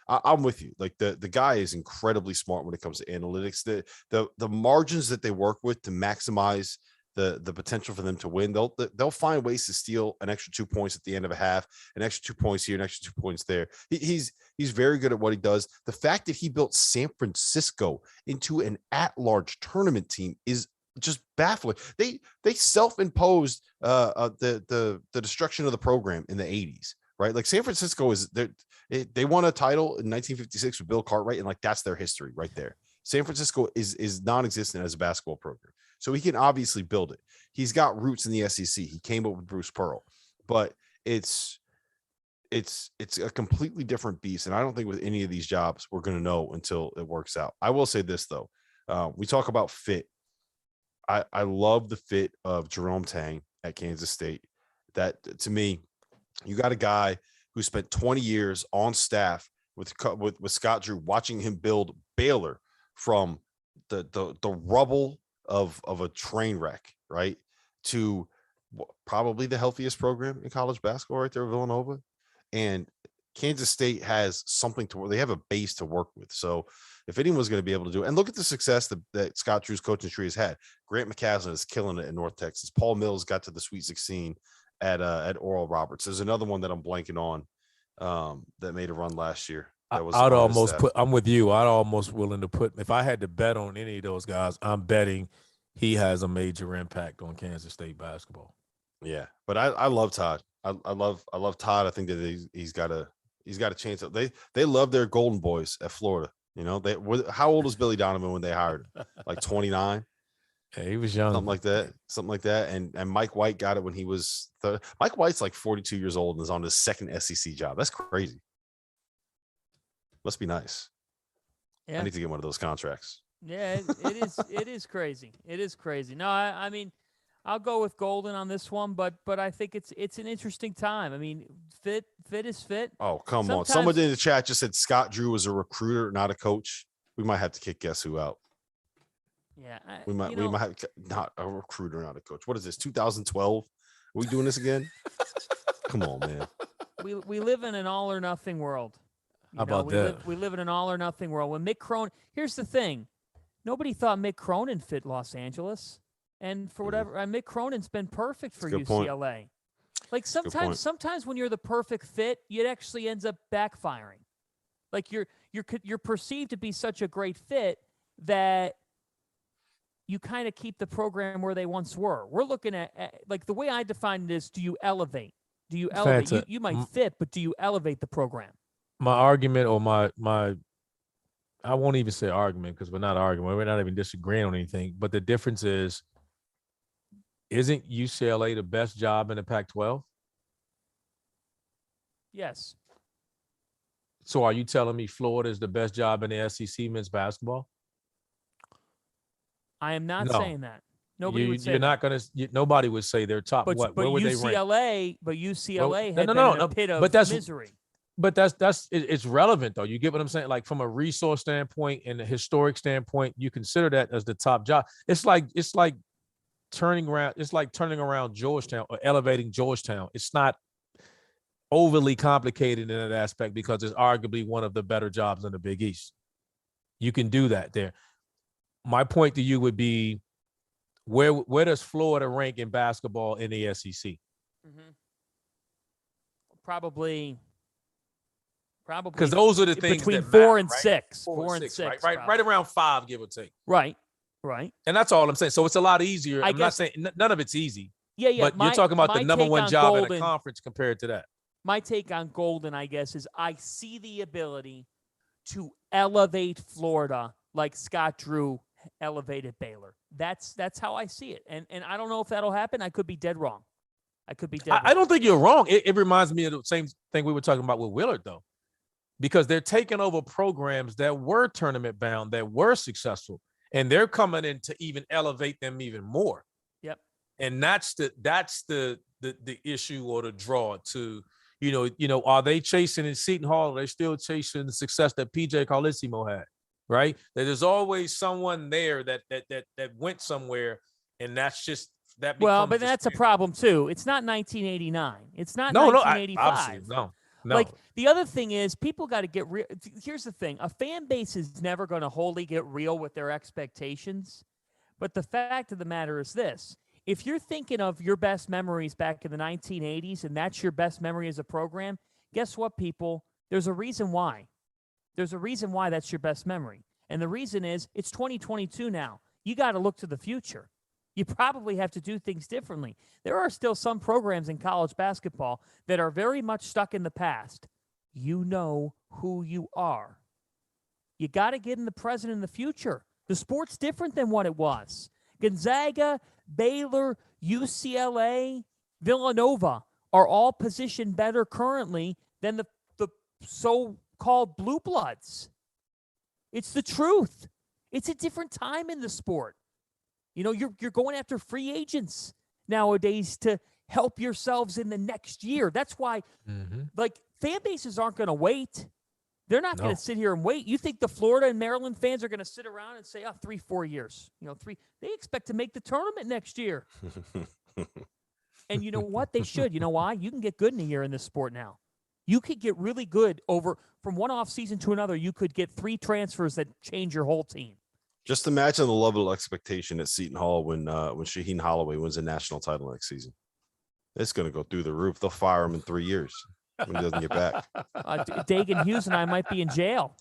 I'm with you. Like the guy is incredibly smart when it comes to analytics. The margins that they work with to maximize the potential for them to win, they'll find ways to steal an extra 2 points at the end of a half, an extra 2 points here, an extra 2 points there. He's very good at what he does. The fact that he built San Francisco into an at-large tournament team is just baffling. They self-imposed the destruction of the program in the 80s, right? Like San Francisco they won a title in 1956 with Bill Cartwright, and like that's their history right there. San Francisco is non-existent as a basketball program. So he can obviously build it. He's got roots in the SEC. He came up with Bruce Pearl, but it's a completely different beast. And I don't think with any of these jobs, we're going to know until it works out. I will say this though. We talk about fit. I love the fit of Jerome Tang at Kansas State. That to me, you got a guy who spent 20 years on staff with Scott Drew, watching him build Baylor from the rubble of a train wreck, right, to probably the healthiest program in college basketball right there, Villanova. And Kansas State has something they have a base to work with. So if anyone's going to be able to do it, and look at the success that Scott Drew's coaching tree has had. Grant McCaslin is killing it in North Texas. Paul Mills got to the Sweet 16 at Oral Roberts. There's another one that I'm blanking on that made a run last year. I'm with you. I'd almost willing to put, if I had to bet on any of those guys, I'm betting he has a major impact on Kansas State basketball. Yeah, but I love Todd. I love Todd. I think that he's got a chance. They love their golden boys at Florida. You know, how old was Billy Donovan when they hired him? Like 29. Yeah, he was young. Something like that. And Mike White got it when he was Mike White's like 42 years old and is on his second SEC job. That's crazy. Must be nice. Yeah. I need to get one of those contracts. Yeah, it is crazy. It is crazy. No, I mean, I'll go with Golden on this one, but I think it's an interesting time. I mean, fit is fit. Oh, come on. Someone in the chat just said Scott Drew was a recruiter, not a coach. We might have to kick Guess Who out. Yeah. We might have not a recruiter, not a coach. What is this, 2012? Are we doing this again? Come on, man. We live in an all or nothing world. How about that? We live in an all or nothing world. When Mick Cronin, here's the thing. Nobody thought Mick Cronin fit Los Angeles. And for whatever, Mick Cronin's been perfect for UCLA. Point. Like sometimes when you're the perfect fit, it actually ends up backfiring. Like you're perceived to be such a great fit that you kind of keep the program where they once were. We're looking at like the way I define it is: do you elevate? Do you elevate? You might fit, but do you elevate the program? My argument, or my I won't even say argument because we're not arguing. We're not even disagreeing on anything. But the difference is, isn't UCLA the best job in the Pac-12? Yes. So are you telling me Florida is the best job in the SEC men's basketball? I am not saying that. Nobody would say you're not going to. Nobody would say they're top. But where would they rank? But UCLA had been in a pit of misery. But it's relevant though. You get what I'm saying? Like from a resource standpoint and a historic standpoint, you consider that as the top job. It's like turning around Georgetown or elevating Georgetown. It's not overly complicated in that aspect because it's arguably one of the better jobs in the Big East. You can do that there. My point to you would be, where does Florida rank in basketball in the SEC? Mm-hmm. Probably because those are the things between that 4 matter, and right? 6. 4 and 6, right around 5, give or take. Right. And that's all I'm saying. So it's a lot easier. I'm not saying none of it's easy. Yeah. But you're talking about the number one job in a conference compared to that. My take on Golden, I guess, is I see the ability to elevate Florida like Scott Drew elevated Baylor. That's how I see it. And I don't know if that'll happen. I could be dead wrong. I don't think you're wrong. It reminds me of the same thing we were talking about with Willard, though, because they're taking over programs that were tournament bound, that were successful, and they're coming in to even elevate them even more. Yep. And that's the issue or the draw to, are they chasing in Seton Hall? Are they still chasing the success that PJ Carlissimo had? Right. There's always someone there that went somewhere, and that's just that. Well, but that's a problem too. It's not 1989. It's not 1985. No. Like the other thing is, people got to get real. Here's the thing: a fan base is never going to wholly get real with their expectations. But the fact of the matter is this: if you're thinking of your best memories back in the 1980s and that's your best memory as a program, guess what, people? There's a reason why. There's a reason why that's your best memory. And the reason is it's 2022 now. You got to look to the future. You probably have to do things differently. There are still some programs in college basketball that are very much stuck in the past. You know who you are. You got to get in the present and the future. The sport's different than what it was. Gonzaga, Baylor, UCLA, Villanova are all positioned better currently than the so-called blue bloods. It's the truth. It's a different time in the sport. You know, you're going after free agents nowadays to help yourselves in the next year. That's why, like, fan bases aren't going to wait. They're not going to sit here and wait. You think the Florida and Maryland fans are going to sit around and say, 3-4 years? You know, they expect to make the tournament next year. And you know what? They should. You know why? You can get good in a year in this sport now. You could get really good from one off season to another. You could get 3 transfers that change your whole team. Just imagine the level of expectation at Seton Hall when Shaheen Holloway wins a national title next season. It's going to go through the roof. They'll fire him in 3 years when he doesn't get back. Dagan Hughes and I might be in jail.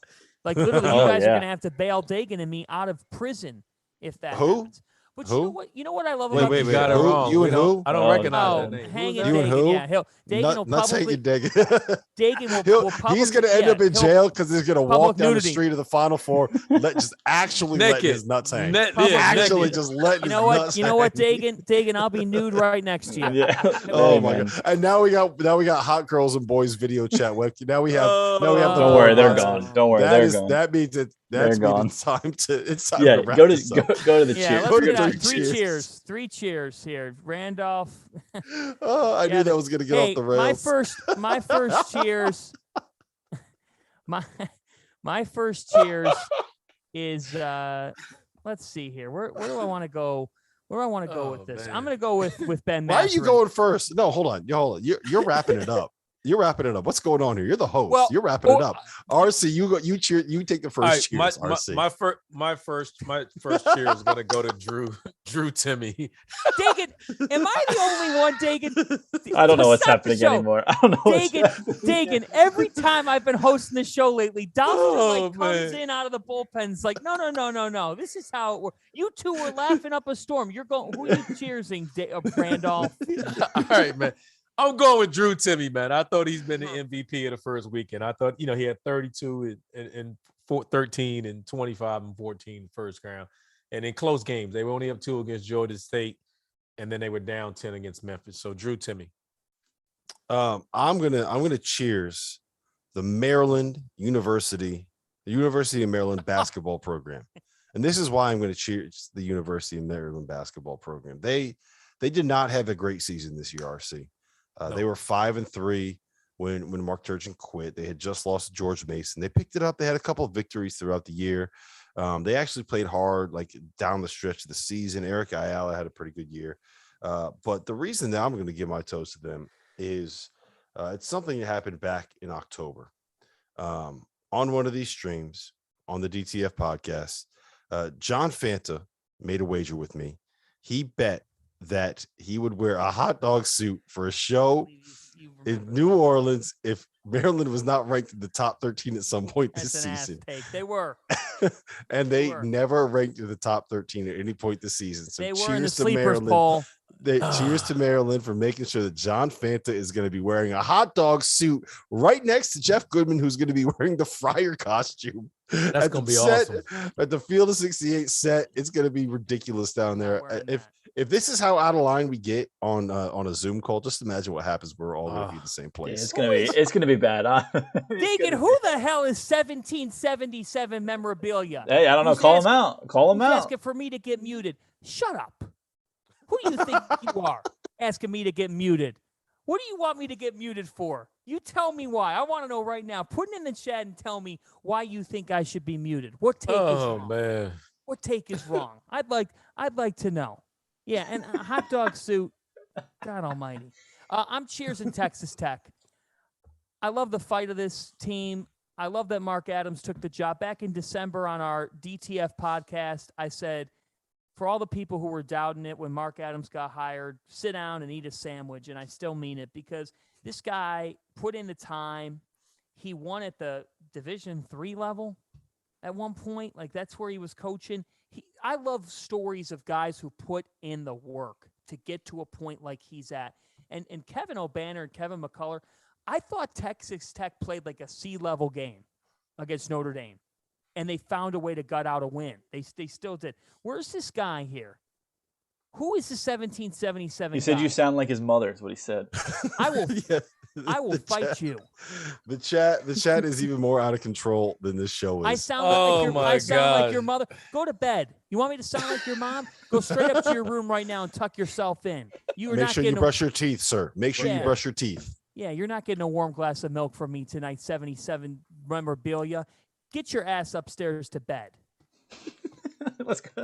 Like, literally, you guys are going to have to bail Dagan and me out of prison if that happens. But you know what I love about wait, you got it wrong. You and who? I don't recognize that name. Hang it, you and who? Yeah, Dagan will probably. Dagan will probably. He's going to end up in jail because he's going to walk down the street of the Final Four, let his nuts hang. Just let. You know what? You know what, Dagan, I'll be nude right next to you. Yeah. Oh my god! And now we got hot girls and boys video chat with you. Now we have. Don't worry, they're gone. Don't worry, they're gone. That means that's gone. It's time to go to the cheers. Let's get out 3 cheers. 3 cheers here, Randolph. Oh, I knew that was gonna get off the rails. My first cheers. My first cheers is let's see here. Where do I want to go? Where do I want to go with this? Man. I'm gonna go with Ben. Why are you going first? No, hold on. You're wrapping it up. You're wrapping it up. What's going on here? You're the host. Well, you're wrapping it up. RC, you go. You cheer. You take the first cheers. RC. My first cheer is gonna go to Drew Timmy. Dagan, am I the only one, Dagan? I don't know what's happening anymore. I don't know. Dagan. Every time I've been hosting the show lately, Dauster comes in out of the bullpens like, no. This is how it works. You two were laughing up a storm. You're going. Who are you cheersing, Randolph? All right, man. I'm going with Drew Timmy, man. I thought he's been the MVP of the first weekend. I thought, he had 32 and 13 and 25 and 14 first round. And in close games, they were only up 2 against Georgia State, and then they were down 10 against Memphis. So Drew Timmy. I'm gonna cheers the University of Maryland basketball program. And this is why I'm going to cheers the University of Maryland basketball program. They did not have a great season this year, RC. They were 5-3 when Mark Turgeon quit. They had just lost to George Mason. They picked it up. They had a couple of victories throughout the year. They actually played hard, like down the stretch of the season. Eric Ayala had a pretty good year. But the reason that I'm going to give my toast to them is it's something that happened back in October. On one of these streams on the DTF podcast, John Fanta made a wager with me. He bet that he would wear a hot dog suit for a show in New Orleans if Maryland was not ranked in the top 13 at some point this season. They were. And they never ranked in the top 13 at any point this season. So they were cheers in the to sleepers Maryland. poll. Cheers to Maryland for making sure that John Fanta is going to be wearing a hot dog suit right next to Jeff Goodman, who's going to be wearing the Friar costume. That's going to be awesome. At the Field of 68 set, it's going to be ridiculous down there. If this is how out of line we get on a Zoom call, just imagine what happens. We're all going to be in the same place. Yeah, it's gonna be bad. Dagan, who the hell is 1777 memorabilia? Hey, I don't know. Call him out. Asking for me to get muted. Shut up. Who do you think you are asking me to get muted? What do you want me to get muted for? You tell me why. I want to know right now. Put it in the chat and tell me why you think I should be muted. What take is wrong? Man. What take is wrong? I'd like to know. Yeah, and a hot dog suit. God almighty. I'm cheersing Texas Tech. I love the fight of this team. I love that Mark Adams took the job. Back in December on our DTF podcast, I said, for all the people who were doubting it when Mark Adams got hired, sit down and eat a sandwich. And I still mean it, because this guy put in the time. He won at the Division III level at one point. Like, that's where he was coaching. I love stories of guys who put in the work to get to a point like he's at. And Kevin O'Banner and Kevin McCullough, I thought Texas Tech played like a C-level game against Notre Dame, and they found a way to gut out a win. They still did. Where's this guy here? Who is the 1777 He said guy? you sound like his mother, is what he said. I will I will fight you. The chat is even more out of control than this show is. I sound like your mother. Go to bed. You want me to sound like your mom? Go straight up to your room right now and tuck yourself in. Make sure you brush your teeth, sir. Make sure you brush your teeth. Yeah, you're not getting a warm glass of milk from me tonight, 77 memorabilia. Get your ass upstairs to bed. Let's go.